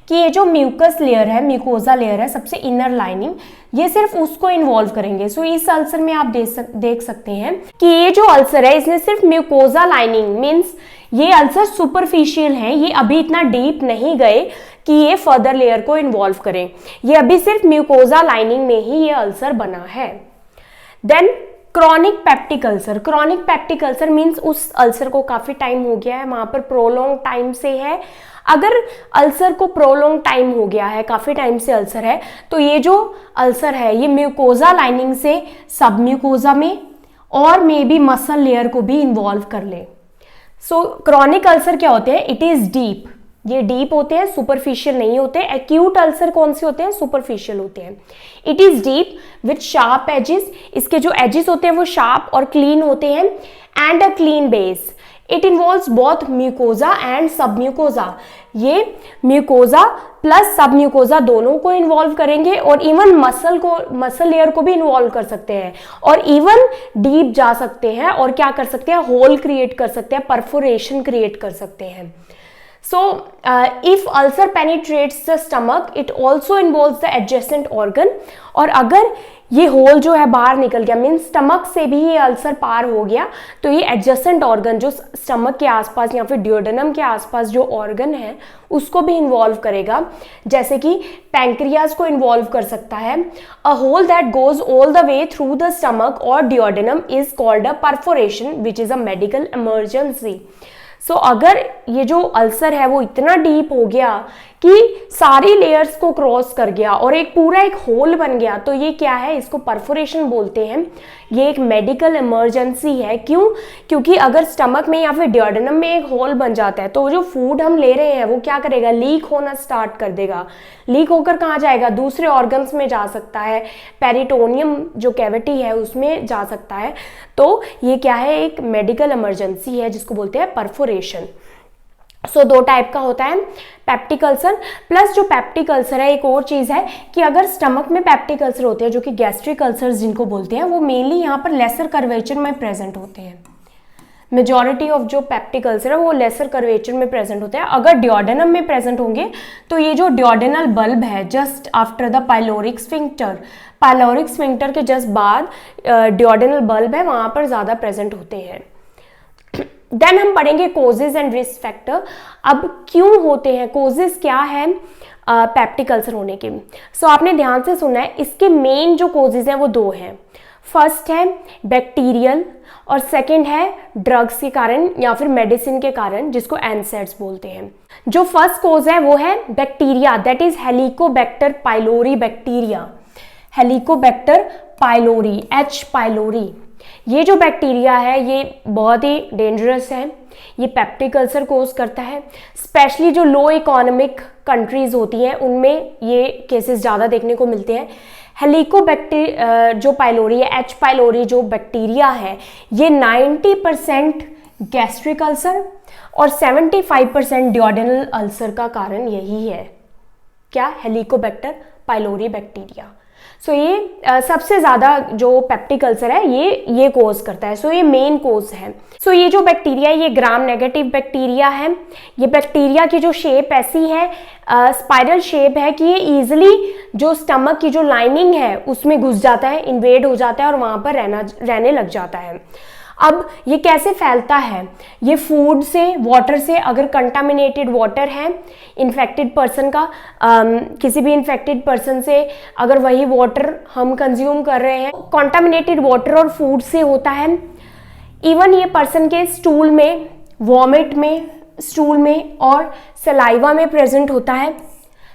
कि ये जो म्यूकस लेयर है, म्यूकोजा लेयर है, सबसे इनर लाइनिंग, ये सिर्फ उसको इन्वॉल्व करेंगे। इस अल्सर में आप देख सकते हैं कि ये जो अल्सर है इसने सिर्फ म्यूकोजा लाइनिंग, मीन्स ये अल्सर सुपरफिशियल है, ये अभी इतना डीप नहीं गए कि ये फर्दर लेयर को इन्वॉल्व करें, ये अभी सिर्फ म्यूकोजा लाइनिंग में ही ये अल्सर बना है। Then chronic peptic ulcer, chronic peptic ulcer means उस अल्सर को काफी टाइम हो गया है, वहां पर प्रोलॉन्ग टाइम से है। अगर अल्सर को प्रोलॉन्ग टाइम हो गया है, काफी टाइम से अल्सर है, तो ये जो अल्सर है ये म्यूकोजा लाइनिंग से सब म्यूकोजा में और मे बी मसल लेयर को भी इन्वॉल्व कर ले। क्रॉनिक अल्सर क्या होते हैं, इट इज डीप, ये डीप होते हैं, सुपरफिशियल नहीं होते। एक्यूट अल्सर कौन से होते हैं, सुपरफिशियल होते हैं। It is deep with sharp edges, इसके जो एजेस होते हैं वो शार्प और क्लीन होते हैं, and a clean base. It involves both mucosa and सब म्यूकोजा, ये म्यूकोजा प्लस सब म्यूकोजा दोनों को इन्वॉल्व करेंगे, और इवन मसल लेयर को भी इन्वॉल्व कर सकते हैं, और इवन डीप जा सकते हैं और क्या कर सकते हैं, होल क्रिएट कर सकते हैं, परफोरेशन क्रिएट कर सकते हैं। If ulcer penetrates the stomach, it also involves the adjacent organ, और अगर ये होल जो है बाहर निकल गया, मीन्स स्टमक से भी ये अल्सर पार हो गया, तो ये एडजेसेंट ऑर्गन जो स्टमक के आसपास या फिर ड्यूडेनम के आसपास जो ऑर्गन है उसको भी इन्वॉल्व करेगा, जैसे कि पैंक्रियाज को इन्वॉल्व कर सकता है। A hole that goes all the way through the stomach और duodenum is called a perforation which is a medical emergency. अगर ये जो अल्सर है वो इतना डीप हो गया कि सारी लेयर्स को क्रॉस कर गया और एक पूरा एक होल बन गया, तो ये क्या है, इसको परफोरेशन बोलते हैं। ये एक मेडिकल इमरजेंसी है। क्यों? क्योंकि अगर स्टमक में या फिर ड्यूडेनम में एक होल बन जाता है तो जो फूड हम ले रहे हैं वो क्या करेगा, लीक होना स्टार्ट कर देगा। लीक होकर कहाँ जाएगा, दूसरे ऑर्गन्स में जा सकता है, पेरिटोनियम जो कैविटी है उसमें जा सकता है। तो ये क्या है, एक मेडिकल इमरजेंसी है जिसको बोलते हैं परफोरेशन। सो दो टाइप का होता है पेप्टिक अल्सर। प्लस जो पेप्टिक अल्सर है, एक और चीज़ है कि अगर स्टमक में पेप्टिक अल्सर होते हैं, जो कि गैस्ट्रिक अल्सर्स जिनको बोलते हैं, वो मेनली यहाँ पर लेसर कर्वेचर में प्रेजेंट होते हैं। मेजॉरिटी ऑफ जो पेप्टिक अल्सर है वो लेसर कर्वेचर में प्रेजेंट होते हैं। अगर डियोडेनम में प्रेजेंट होंगे तो ये जो डियोडेनल बल्ब है just after the pyloric sphincter के जस्ट बाद डियोडेनल बल्ब है, वहाँ पर ज़्यादा प्रेजेंट होते हैं। देन हम पढ़ेंगे कोजेज एंड रिस्क फैक्टर। अब क्यों होते हैं, कोजेज क्या है पेप्टिक अल्सर होने के। सो आपने ध्यान से सुना है, इसके मेन जो कोजेज हैं वो दो हैं। फर्स्ट है बैक्टीरियल और सेकंड है ड्रग्स के कारण या फिर मेडिसिन के कारण, जिसको एनसेड्स बोलते हैं। जो फर्स्ट कोज है वो है bacteria, that is Helicobacter pylori bacteria, Helicobacter pylori, H pylori. ये जो बैक्टीरिया है ये बहुत ही डेंजरस है, ये पेप्टिक अल्सर कोज करता है। स्पेशली जो लो इकोनॉमिक कंट्रीज होती हैं उनमें ये केसेस ज़्यादा देखने को मिलते हैं। हेलिकोबैक्टर जो पाइलोरी है, H पाइलोरी जो बैक्टीरिया है, ये 90% गैस्ट्रिक अल्सर और 75% डियोडेनल अल्सर का कारण यही है। क्या? Helicobacter pylori bacteria. सो ये सबसे ज़्यादा जो पेप्टिक अल्सर है ये कोज करता है। सो ये मेन कोज है। सो ये जो बैक्टीरिया है ये ग्राम नेगेटिव बैक्टीरिया है। ये बैक्टीरिया की जो शेप ऐसी है, स्पाइरल शेप है कि ये ईजिली जो स्टमक की जो लाइनिंग है उसमें घुस जाता है, इन्वेड हो जाता है और वहाँ पर रहने लग जाता है। अब ये कैसे फैलता है? ये फूड से, वाटर से, अगर कंटामिनेटेड वाटर है इन्फेक्टेड पर्सन का, किसी भी इन्फेक्टेड पर्सन से अगर वही वाटर हम कंज्यूम कर रहे हैं, कंटामिनेटेड वाटर और फूड से होता है। इवन ये पर्सन के स्टूल में, वॉमिट में, स्टूल में और सलाइवा में प्रेजेंट होता है।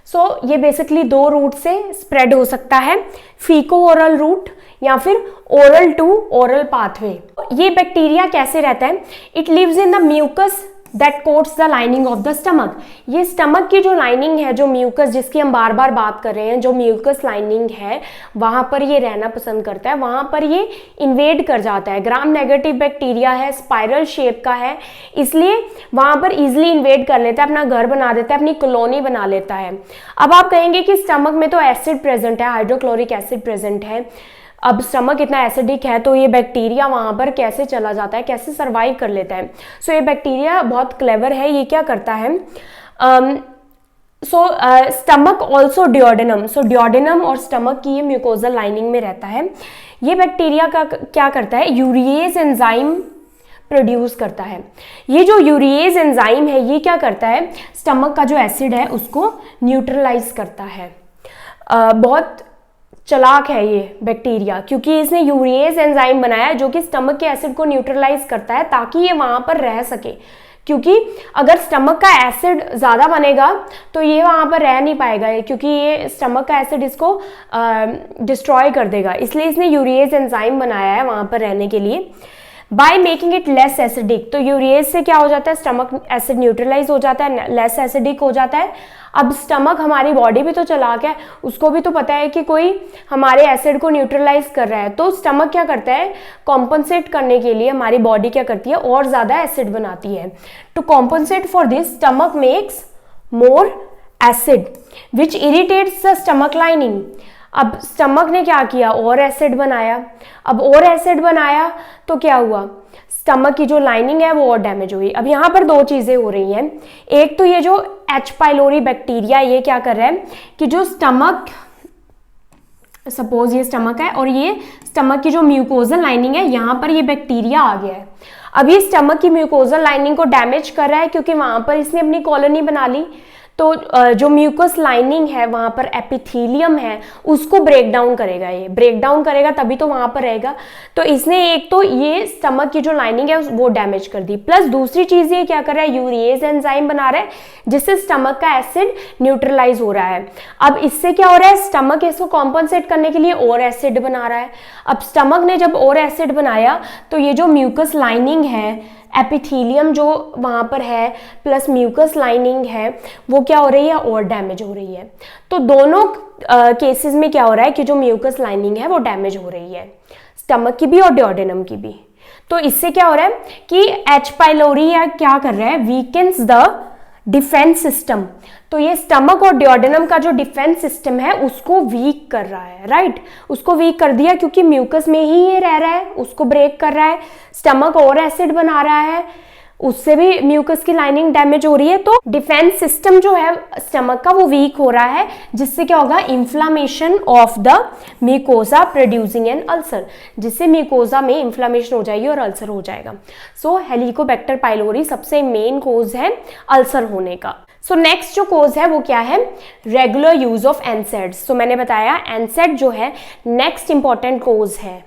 सो ये बेसिकली दो रूट से स्प्रेड हो सकता है, फीको ओरल रूट या फिर ओरल टू ओरल पाथवे। ये बैक्टीरिया कैसे रहता है? It lives in the mucus that coats the lining of the stomach. ये स्टमक की जो लाइनिंग है, जो म्यूकस जिसकी हम बार बार बात कर रहे हैं, जो म्यूकस लाइनिंग है वहाँ पर ये रहना पसंद करता है, वहाँ पर ये इन्वेड कर जाता है। ग्राम नेगेटिव बैक्टीरिया है, स्पाइरल शेप का है, इसलिए वहाँ पर इजिली इन्वेड कर लेता है, अपना घर बना देता है, अपनी कॉलोनी बना लेता है। अब आप कहेंगे कि स्टमक में तो एसिड प्रेजेंट है, हाइड्रोक्लोरिक एसिड प्रेजेंट है। अब स्टमक इतना एसिडिक है तो ये बैक्टीरिया वहाँ पर कैसे चला जाता है, कैसे सर्वाइव कर लेता है? सो ये बैक्टीरिया बहुत क्लेवर है। ये क्या करता है? Stomach also डियोडेनम। सो डियोडेनम और स्टमक की ये म्यूकोजल लाइनिंग में रहता है। ये बैक्टीरिया का क्या करता है? यूरिएज एंजाइम प्रोड्यूस करता है। ये जो यूरिएज एंजाइम है ये क्या करता है? स्टमक का जो एसिड है उसको न्यूट्रलाइज करता है। बहुत चालाक है ये बैक्टीरिया, क्योंकि इसने यूरिएज एंजाइम बनाया है जो कि स्टमक के एसिड को न्यूट्रलाइज करता है ताकि ये वहाँ पर रह सके। क्योंकि अगर स्टमक का एसिड ज़्यादा बनेगा तो ये वहाँ पर रह नहीं पाएगा, क्योंकि ये स्टमक का एसिड इसको डिस्ट्रॉय कर देगा। इसलिए इसने यूरिएज एंजाइम बनाया है वहाँ पर रहने के लिए, by making it less acidic. तो यूरिएज से क्या हो जाता है? स्टमक एसिड न्यूट्रलाइज हो जाता है, लेस एसिडिक हो जाता है। अब स्टमक हमारी बॉडी भी तो चालाक है, उसको भी तो पता है कि कोई हमारे एसिड को न्यूट्रलाइज कर रहा है, तो स्टमक क्या करता है? कॉम्पनसेट करने के लिए हमारी बॉडी क्या करती है? और ज़्यादा एसिड बनाती है। To compensate for this stomach makes more acid which irritates the stomach lining. अब स्टमक ने क्या किया? और एसिड बनाया। अब और एसिड बनाया तो क्या हुआ? स्टमक की जो लाइनिंग है वो और डैमेज हुई। अब यहाँ पर दो चीज़ें हो रही हैं। एक तो ये जो H पाइलोरी बैक्टीरिया ये क्या कर रहा है कि जो स्टमक, सपोज ये स्टमक है और ये स्टमक की जो म्यूकोजल लाइनिंग है यहाँ पर ये बैक्टीरिया आ गया है। अब ये स्टमक की म्यूकोजल लाइनिंग को डैमेज कर रहा है क्योंकि वहाँ पर इसने अपनी कॉलोनी बना ली। तो जो म्यूकस लाइनिंग है वहाँ पर एपिथेलियम है उसको ब्रेक डाउन करेगा, ये ब्रेक डाउन करेगा तभी तो वहाँ पर रहेगा। तो इसने एक तो ये स्टमक की जो लाइनिंग है वो डैमेज कर दी, प्लस दूसरी चीज़ ये क्या कर रहा है? यूरिएज एंजाइम बना रहा है जिससे स्टमक का एसिड न्यूट्रलाइज हो रहा है। अब इससे क्या हो रहा है? स्टमक इसको कॉम्पनसेट करने के लिए और एसिड बना रहा है। अब स्टमक ने जब और एसिड बनाया तो ये जो म्यूकस लाइनिंग है, एपिथेलियम जो वहाँ पर है प्लस म्यूकस लाइनिंग है, वो क्या हो रही है? और डैमेज हो रही है। तो दोनों केसेस में क्या हो रहा है कि जो म्यूकस लाइनिंग है वो डैमेज हो रही है, स्टमक की भी और डियोडेनम की भी। तो इससे क्या हो रहा है कि H पाइलोरी क्या कर रहा है? वीकेंस द डिफेंस सिस्टम, तो ये स्टमक और डिओडेनम का जो डिफेंस सिस्टम है उसको वीक कर रहा है, राइट। उसको वीक कर दिया क्योंकि म्यूकस में ही ये रह रहा है, उसको ब्रेक कर रहा है। स्टमक और एसिड बना रहा है, उससे भी म्यूकस की लाइनिंग डैमेज हो रही है, तो डिफेंस सिस्टम जो है स्टमक का वो वीक हो रहा है, जिससे क्या होगा, inflammation of the mucosa producing an ulcer, जिससे म्यूकोजा में इन्फ्लामेशन हो जाएगी और अल्सर हो जाएगा। सो हेलिकोबैक्टर पाइलोरी सबसे मेन कोज है अल्सर होने का। सो नेक्स्ट जो कोज है वो क्या है, रेगुलर यूज ऑफ एनसेड्स। सो मैंने बताया एनसेड जो है नेक्स्ट इंपॉर्टेंट कोज है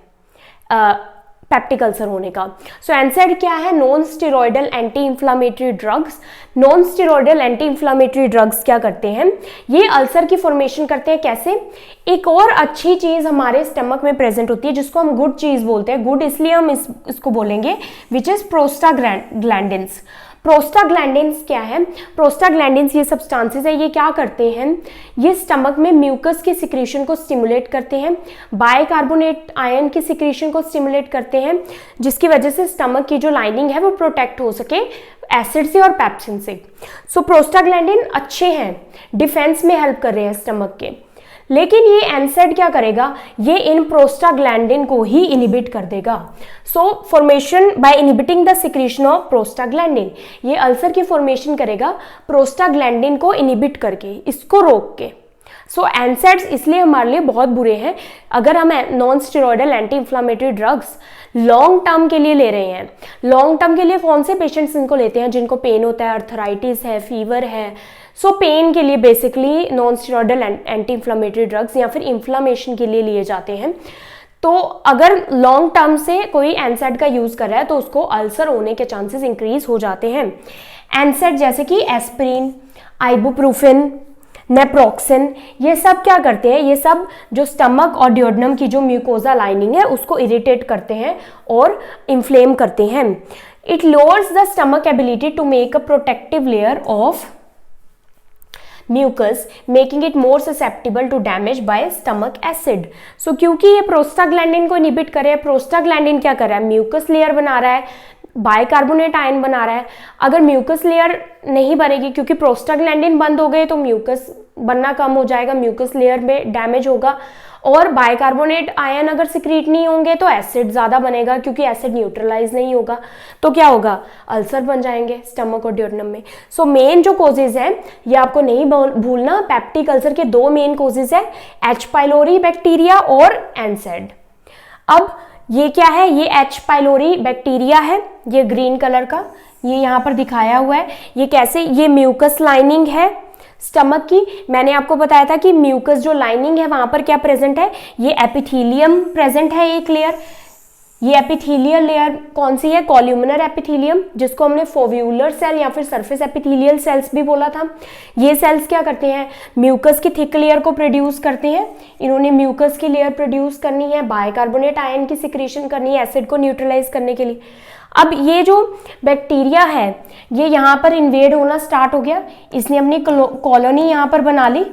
पेप्टिक अल्सर होने का। सो एनसेड क्या है, non steroidal anti inflammatory drugs. Non steroidal anti inflammatory drugs क्या करते हैं, ये अल्सर की फॉर्मेशन करते हैं। कैसे, एक और अच्छी चीज हमारे स्टमक में प्रेजेंट होती है जिसको हम गुड चीज बोलते हैं, गुड इसलिए हम इसको बोलेंगे, विच इज प्रोस्टाग्लैंडिन्स। प्रोस्टाग्लैंडिन्स क्या है, प्रोस्टाग्लैंडिन्स ये सब्सटेंसेस है, ये क्या करते हैं, ये स्टमक में म्यूकस की सिक्रीशन को स्टिमुलेट करते हैं, बाइकार्बोनेट आयन की सिक्रीशन को स्टिमुलेट करते हैं, जिसकी वजह से स्टमक की जो लाइनिंग है वो प्रोटेक्ट हो सके एसिड से और पैप्सिन से। सो प्रोस्टाग्लैंडिन अच्छे हैं, डिफेंस में हेल्प कर रहे हैं स्टमक के, लेकिन ये एनसेड क्या करेगा, ये इन प्रोस्टाग्लैंडिन को ही इनिबिट कर देगा। सो formation by inhibiting the secretion of prostaglandin, ये अल्सर की फॉर्मेशन करेगा प्रोस्टाग्लैंडिन को इनिबिट करके, इसको रोक के। सो एनसेड्स इसलिए हमारे लिए बहुत बुरे हैं। अगर हम non steroidal anti inflammatory drugs long term के लिए ले रहे हैं, लॉन्ग टर्म के लिए कौन से पेशेंट्स इनको लेते हैं, जिनको पेन होता है, अर्थराइटिस है, फीवर है, सो पेन के लिए basically non steroidal anti inflammatory drugs या फिर इन्फ्लामेशन के लिए लिए जाते हैं। तो अगर लॉन्ग टर्म से कोई एनसेड का यूज कर रहा है तो उसको अल्सर होने के चांसेस इंक्रीज हो जाते हैं। एनसेड जैसे कि एस्पिरिन, आइबुप्रोफेन, नेप्रोक्सिन, ये सब क्या करते हैं, ये सब जो स्टमक और डिओडेनम की जो म्यूकोजा लाइनिंग है उसको इरिटेट करते हैं और इन्फ्लेम करते हैं। It lowers the stomach ability to make a protective layer of mucus, making it more susceptible to damage by stomach acid. So क्योंकि ये प्रोस्टाग्लैंडिन को इनिबिट कर रहा है, प्रोस्टाग्लैंडिन क्या कर रहा है, म्यूकस लेयर बना रहा है, बाइकार्बोनेट आयन बना रहा है। अगर म्यूकस लेयर नहीं बनेगी, क्योंकि प्रोस्टाग्लैंडिन बंद हो गए तो म्यूकस बनना कम हो जाएगा, म्यूकस लेयर में डैमेज होगा, और बाइकार्बोनेट आयन अगर सिक्रीट नहीं होंगे तो एसिड ज़्यादा बनेगा, क्योंकि एसिड न्यूट्रलाइज नहीं होगा, तो क्या होगा, अल्सर बन जाएंगे स्टमक और डिओडेनम में। सो मेन जो कोजेज हैं ये आपको नहीं भूलना, पेप्टिक अल्सर के दो मेन कोजेज है, एच पाइलोरी बैक्टीरिया और एनसेड। अब ये क्या है, ये एच पाइलोरी बैक्टीरिया है, ये ग्रीन कलर का, ये यहाँ पर दिखाया हुआ है। ये कैसे, ये म्यूकस लाइनिंग है स्टमक की। मैंने आपको बताया था कि म्यूकस जो लाइनिंग है वहां पर क्या प्रेजेंट है, ये एपिथेलियम प्रेजेंट है, एक लेयर। ये एपिथेलियल लेयर कौन सी है, कॉल्यूमिनर एपिथेलियम, जिसको हमने फोव्यूलर सेल या फिर सरफेस एपिथेलियल सेल्स भी बोला था। ये सेल्स क्या करते हैं, म्यूकस की थिक लेयर को प्रोड्यूस करते हैं। इन्होंने म्यूकस की लेयर प्रोड्यूस करनी है, बाइकार्बोनेट आयन की सिक्रीशन करनी है एसिड को न्यूट्रलाइज करने के लिए। अब ये जो बैक्टीरिया है ये यहाँ पर इन्वेड होना स्टार्ट हो गया, इसने अपनी कॉलोनी यहाँ पर बना ली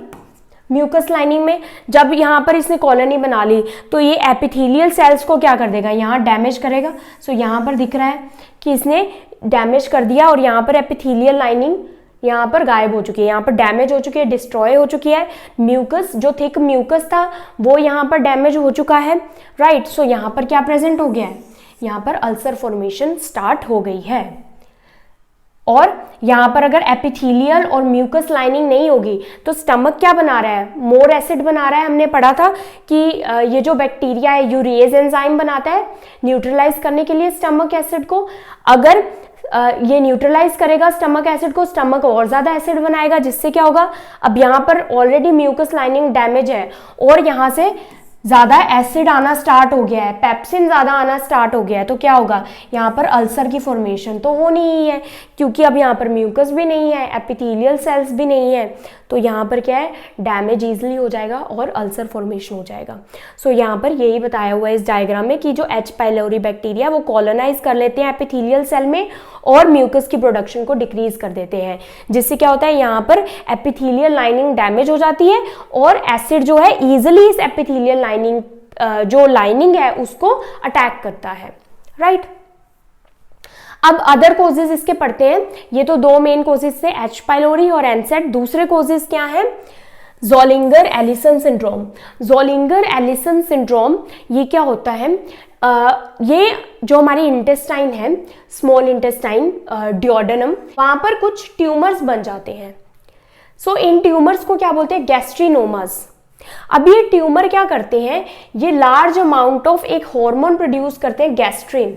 म्यूकस लाइनिंग में। जब यहाँ पर इसने कॉलोनी बना ली तो ये एपिथेलियल सेल्स को क्या कर देगा, यहाँ डैमेज करेगा। सो यहाँ पर दिख रहा है कि इसने डैमेज कर दिया और यहाँ पर एपिथेलियल लाइनिंग यहाँ पर गायब हो चुकी है, यहाँ पर डैमेज हो चुकी है, डिस्ट्रॉय हो चुकी है। म्यूकस जो थिक म्यूकस था वो यहाँ पर डैमेज हो चुका है, राइट। सो यहाँ पर क्या प्रेजेंट हो गया है, यहाँ पर अल्सर फॉर्मेशन स्टार्ट हो गई है। और यहाँ पर अगर एपिथेलियल और म्यूकस लाइनिंग नहीं होगी तो स्टमक क्या बना रहा है, मोर एसिड बना रहा है। हमने पढ़ा था कि ये जो बैक्टीरिया है यूरिएज एंजाइम बनाता है न्यूट्रलाइज करने के लिए स्टमक एसिड को। अगर ये न्यूट्रलाइज करेगा स्टमक एसिड को, स्टमक और ज्यादा एसिड बनाएगा, जिससे क्या होगा, अब यहाँ पर ऑलरेडी म्यूकस लाइनिंग डैमेज है और यहाँ से ज्यादा एसिड आना स्टार्ट हो गया है, पेप्सिन ज्यादा आना स्टार्ट हो गया है, तो क्या होगा, यहाँ पर अल्सर की फॉर्मेशन तो होनी ही है, क्योंकि अब यहाँ पर म्यूकस भी नहीं है, एपिथेलियल सेल्स भी नहीं है, तो यहाँ पर क्या है, डैमेज इजीली हो जाएगा और अल्सर फॉर्मेशन हो जाएगा। सो यहाँ पर यही बताया हुआ है इस डायग्राम में कि जो एच पाइलोरी बैक्टीरिया वो कॉलोनाइज कर लेते हैं एपिथेलियल सेल में और म्यूकस की प्रोडक्शन को डिक्रीज कर देते हैं, जिससे क्या होता है, यहाँ पर एपिथेलियल लाइनिंग डैमेज हो जाती है और एसिड जो है इजिली इस एपिथेलियल लाइनिंग जो लाइनिंग है उसको अटैक करता है, राइट। अब अदर कोजेज इसके पढ़ते हैं। ये तो दो मेन कोजेज थे, एच पाइलोरी और एनसेड। दूसरे कोजेज क्या हैं? Zollinger Allison syndrome. Zollinger Allison syndrome ये क्या होता है? ये जो हमारी इंटेस्टाइन है, स्मॉल इंटेस्टाइन, डिओडेनम, वहां पर कुछ ट्यूमर्स बन जाते हैं। सो इन ट्यूमर्स को क्या बोलते हैं? गैस्ट्रिनोमास। अब ये ट्यूमर क्या करते हैं? ये लार्ज अमाउंट ऑफ एक हार्मोन प्रोड्यूस करते हैं, गैस्ट्रिन।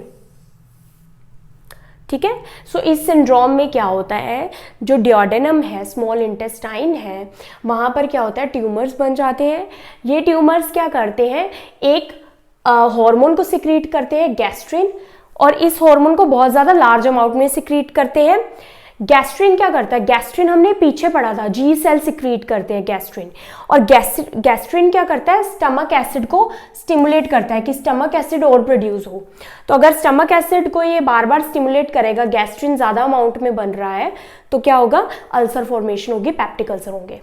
ठीक है। सो इस सिंड्रोम में क्या होता है? जो डिओडेनम है, स्मॉल इंटेस्टाइन है, वहां पर क्या होता है? ट्यूमर्स बन जाते हैं। ये ट्यूमर्स क्या करते हैं? एक हार्मोन को सिक्रीट करते हैं, गैस्ट्रिन, और इस हार्मोन को बहुत ज्यादा लार्ज अमाउंट में सिक्रीट करते हैं। गैस्ट्रिन क्या करता है? गैस्ट्रिन हमने पीछे पढ़ा था, जी सेल सिक्रीट करते हैं गैस्ट्रिन। और गैस्ट्रिन क्या करता है? स्टमक एसिड को स्टिमुलेट करता है कि स्टमक एसिड और प्रोड्यूस हो। तो अगर स्टमक एसिड को ये बार बार स्टिमुलेट करेगा, गैस्ट्रिन ज्यादा अमाउंट में बन रहा है, तो क्या होगा? अल्सर फॉर्मेशन होगी, पेप्टिक अल्सर होंगे।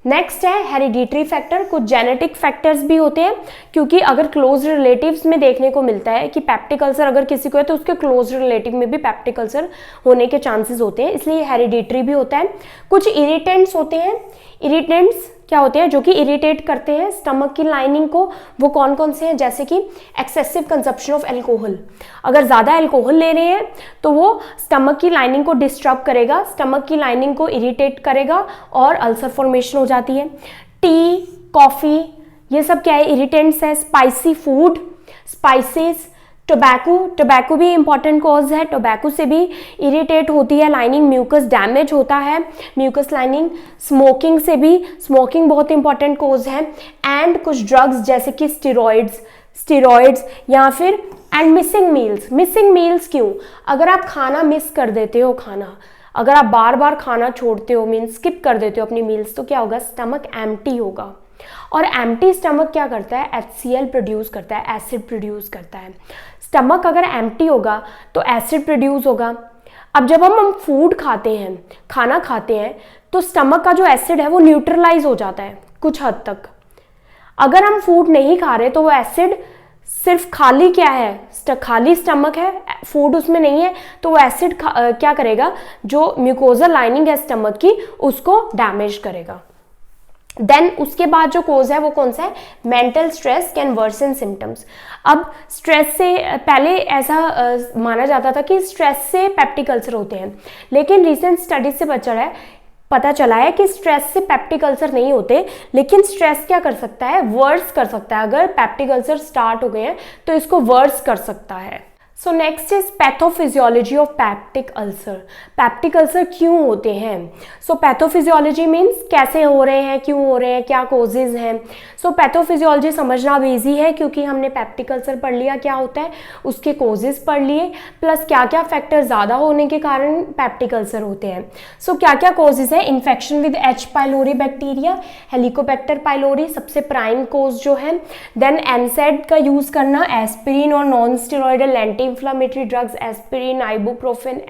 नेक्स्ट है हेरिडिटरी फैक्टर। कुछ जेनेटिक फैक्टर्स भी होते हैं, क्योंकि अगर क्लोज रिलेटिव्स में देखने को मिलता है कि पेप्टिक अल्सर अगर किसी को है तो उसके क्लोज रिलेटिव में भी पेप्टिक अल्सर होने के चांसेस होते हैं, इसलिए हेरिडिटरी भी होता है। कुछ इरिटेंट्स होते हैं। इरिटेंट्स क्या होते हैं? जो कि इरिटेट करते हैं स्टमक की लाइनिंग को। वो कौन कौन से हैं? जैसे कि एक्सेसिव कंजप्शन ऑफ एल्कोहल। अगर ज़्यादा एल्कोहल ले रहे हैं तो वो स्टमक की लाइनिंग को डिस्टर्ब करेगा, स्टमक की लाइनिंग को इरिटेट करेगा और अल्सर फॉर्मेशन हो जाती है। टी, कॉफ़ी, ये सब क्या है? इरिटेंट्स है। स्पाइसी फूड, स्पाइसेस, टोबैको भी इंपॉर्टेंट कॉज है। टोबैको से भी इरिटेट होती है लाइनिंग, म्यूकस डैमेज होता है, म्यूकस लाइनिंग। स्मोकिंग से भी, स्मोकिंग बहुत इंपॉर्टेंट कॉज है। एंड कुछ ड्रग्स जैसे कि स्टीरॉइड्स या फिर एंड मिसिंग मील्स क्यों? अगर आप खाना मिस कर देते हो, अगर आप बार बार खाना छोड़ते हो, मीन्स स्किप कर देते हो अपनी मील्स, तो क्या होगा? स्टमक एम्प्टी होगा। और एम्प्टी स्टमक क्या करता है? HCl प्रोड्यूस करता है, एसिड प्रोड्यूस करता है। स्टमक अगर एम्प्टी होगा तो एसिड प्रोड्यूस होगा। अब जब हम फूड खाते हैं, खाना खाते हैं, तो स्टमक का जो एसिड है वो न्यूट्रलाइज हो जाता है कुछ हद तक। अगर हम फूड नहीं खा रहे तो वो एसिड सिर्फ खाली क्या है? खाली स्टमक है, फूड उसमें नहीं है, तो वो एसिड क्या करेगा? जो म्यूकोजल लाइनिंग है स्टमक की, उसको डैमेज करेगा। देन उसके बाद जो कोज है वो कौन सा है? Mental stress can worsen symptoms. अब स्ट्रेस से पहले ऐसा माना जाता था कि स्ट्रेस से पेप्टिक अल्सर होते हैं, लेकिन रिसेंट स्टडीज से पता चला है कि स्ट्रेस से पेप्टिक अल्सर नहीं होते, लेकिन स्ट्रेस क्या कर सकता है? वर्स कर सकता है। अगर पेप्टिक अल्सर स्टार्ट हो गए हैं तो इसको वर्स कर सकता है। So next is pathophysiology of peptic ulcer. Peptic ulcer क्यों होते हैं? सो पैथोफिजियोलॉजी मीन्स कैसे हो रहे हैं, क्यों हो रहे हैं, क्या कोजेज हैं। सो पैथोफिजियोलॉजी समझना अब ईजी है, क्योंकि हमने पेप्टिक अल्सर पढ़ लिया क्या होता है, उसके कोजेज पढ़ लिए, प्लस क्या क्या फैक्टर ज़्यादा होने के कारण पेप्टिक अल्सर होते हैं। सो क्या क्या कोजेज है? Infection with H pylori bacteria, Helicobacter pylori सबसे प्राइम कोज जो है। देन एनसेड का यूज़ करना, एस्पिरिन और non steroidal anti inflammatory drugs, aspirin, ibuprofen,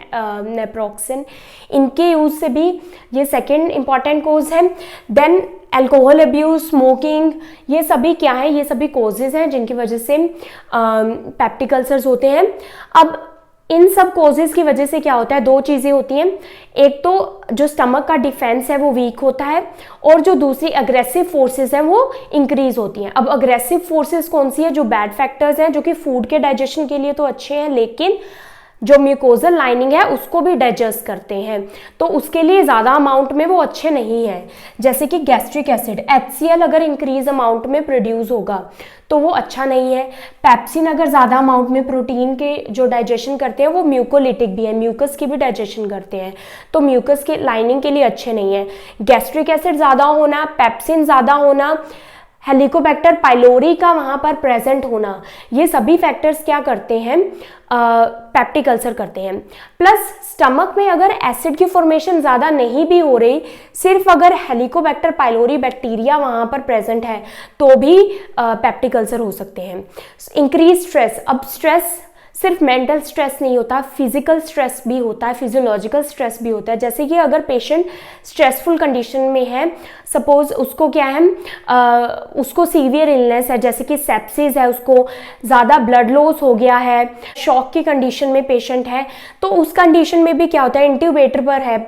naproxen, इनके यूज से भी ये सेकेंड इंपॉर्टेंट कोज है। देन अल्कोहल अब्यूज, स्मोकिंग, ये सभी क्या है? ये सभी कोजेज हैं जिनकी वजह से पेप्टिक अल्सर्स होते हैं। अब इन सब कोजेज की वजह से क्या होता है? दो चीज़ें होती हैं। एक तो जो स्टमक का डिफेंस है वो वीक होता है, और जो दूसरी अग्रेसिव फोर्सेस हैं वो इंक्रीज होती हैं। अब अग्रेसिव फोर्सेस कौन सी है? जो बैड फैक्टर्स हैं, जो कि फूड के डाइजेशन के लिए तो अच्छे हैं, लेकिन जो म्यूकोजल लाइनिंग है उसको भी डाइजेस्ट करते हैं, तो उसके लिए ज़्यादा अमाउंट में वो अच्छे नहीं है। जैसे कि गैस्ट्रिक एसिड, HCl अगर इंक्रीज अमाउंट में प्रोड्यूस होगा तो वो अच्छा नहीं है। पेप्सिन अगर ज़्यादा अमाउंट में प्रोटीन के जो डाइजेशन करते हैं वो म्यूकोलिटिक भी है, म्यूकस की भी डाइजेशन करते हैं, तो म्यूकस के लाइनिंग के लिए अच्छे नहीं है। गैस्ट्रिक एसिड ज़्यादा होना, पेप्सिन ज़्यादा होना, हेलिकोबैक्टर पाइलोरी का वहाँ पर प्रेजेंट होना, ये सभी फैक्टर्स क्या करते हैं? पेप्टिक अल्सर करते हैं। प्लस स्टमक में अगर एसिड की फॉर्मेशन ज़्यादा नहीं भी हो रही, सिर्फ अगर हेलिकोबैक्टर पाइलोरी बैक्टीरिया वहाँ पर प्रेजेंट है तो भी पेप्टिक अल्सर हो सकते हैं। इंक्रीज स्ट्रेस, अब स्ट्रेस सिर्फ मेंटल स्ट्रेस नहीं होता, फिजिकल स्ट्रेस भी होता है, फिजियोलॉजिकल स्ट्रेस भी होता है। जैसे कि अगर पेशेंट स्ट्रेसफुल कंडीशन में है, सपोज उसको क्या है, उसको सीवियर इलनेस है, जैसे कि सेप्सिस है, उसको ज़्यादा ब्लड लॉस हो गया है, शॉक की कंडीशन में पेशेंट है, तो उस कंडीशन में भी क्या होता है, इंट्यूबेटर पर है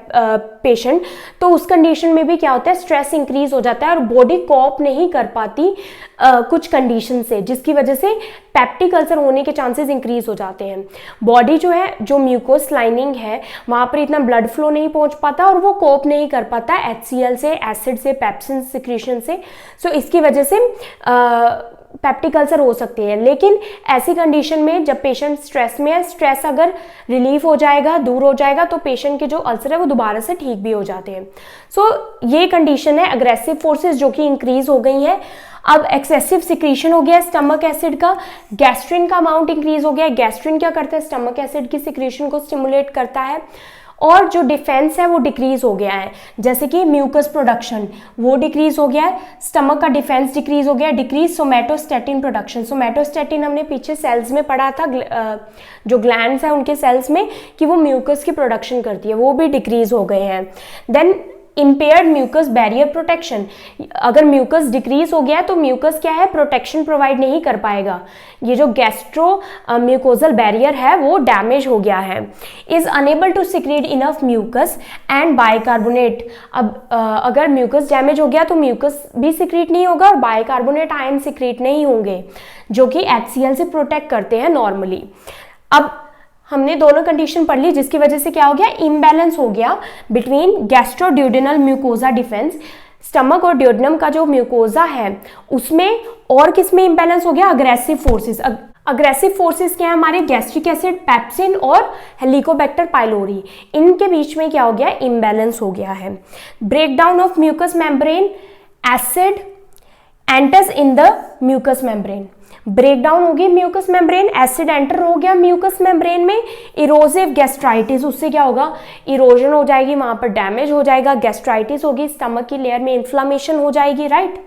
पेशेंट, तो उस कंडीशन में भी क्या होता है, स्ट्रेस इंक्रीज हो जाता है और बॉडी कोप नहीं कर पाती कुछ कंडीशन से, जिसकी वजह से पेप्टिक अल्सर होने के चांसेस इंक्रीज हो जाते हैं। बॉडी जो है, जो म्यूकोस लाइनिंग है, वहाँ पर इतना ब्लड फ्लो नहीं पहुँच पाता और वो कोप नहीं कर पाता HCl से, एसिड से, पेप्सिन सिक्रीशन से। सो इसकी वजह से पेप्टिक अल्सर हो सकती है। लेकिन ऐसी कंडीशन में जब पेशेंट स्ट्रेस में है, स्ट्रेस अगर रिलीफ हो जाएगा, दूर हो जाएगा, तो पेशेंट के जो अल्सर है वो दोबारा से ठीक भी हो जाते हैं। सो ये कंडीशन है अग्रेसिव फोर्सेस जो कि इंक्रीज हो गई हैं। अब एक्सेसिव सिक्रीशन हो गया स्टमक एसिड का, गैस्ट्रिन का अमाउंट इंक्रीज हो गया। गैस्ट्रिन क्या करता है, स्टमक एसिड की सिक्रीशन को स्टिमुलेट करता है, और जो डिफेंस है वो डिक्रीज हो गया है, जैसे कि म्यूकस प्रोडक्शन वो डिक्रीज हो गया है, स्टमक का डिफेंस डिक्रीज हो गया, डिक्रीज सोमैटोस्टेटिन प्रोडक्शन। सोमैटोस्टेटिन हमने पीछे सेल्स में पढ़ा था, जो ग्लैंड्स हैं उनके सेल्स में, कि वो म्यूकस की प्रोडक्शन करती है, वो भी डिक्रीज हो गए हैं। Then impaired mucus barrier protection, अगर म्यूकस डिक्रीज हो गया तो म्यूकस क्या है, प्रोटेक्शन प्रोवाइड नहीं कर पाएगा, ये जो गैस्ट्रो म्यूकोजल बैरियर है वो डैमेज हो गया है। Is unable to secrete enough mucus and bicarbonate, अब अगर म्यूकस डैमेज हो गया तो म्यूकस भी सिक्रीट नहीं होगा और बाइकार्बोनेट आयन सिक्रीट नहीं होंगे, जो कि HCl से प्रोटेक्ट करते हैं नॉर्मली। अब हमने दोनों कंडीशन पढ़ ली, जिसकी वजह से क्या हो गया, इम्बैलेंस हो गया बिटवीन गैस्ट्रोड्यूडेनल म्यूकोजा डिफेंस, स्टमक और ड्यूडेनम का जो म्यूकोजा है उसमें, और किस में इम्बैलेंस हो गया, अग्रेसिव फोर्सेस। अग्रेसिव फोर्सेस क्या है हमारे, गैस्ट्रिक एसिड, पेप्सिन और हेलिकोबैक्टर पाइलोरी, इनके बीच में क्या हो गया, इम्बैलेंस हो गया है। Breakdown of mucous membrane, acid enters in the mucous membrane, breakdown होगी म्यूकस मेम्ब्रेन, एसिड एंटर हो गया म्यूकस मेम्ब्रेन में, इरोजिव गैस्ट्राइटिस, उससे क्या होगा, इरोजन हो जाएगी, वहां पर डैमेज हो जाएगा, गैस्ट्राइटिस होगी, स्टमक की लेयर में इन्फ्लामेशन हो जाएगी, राइट।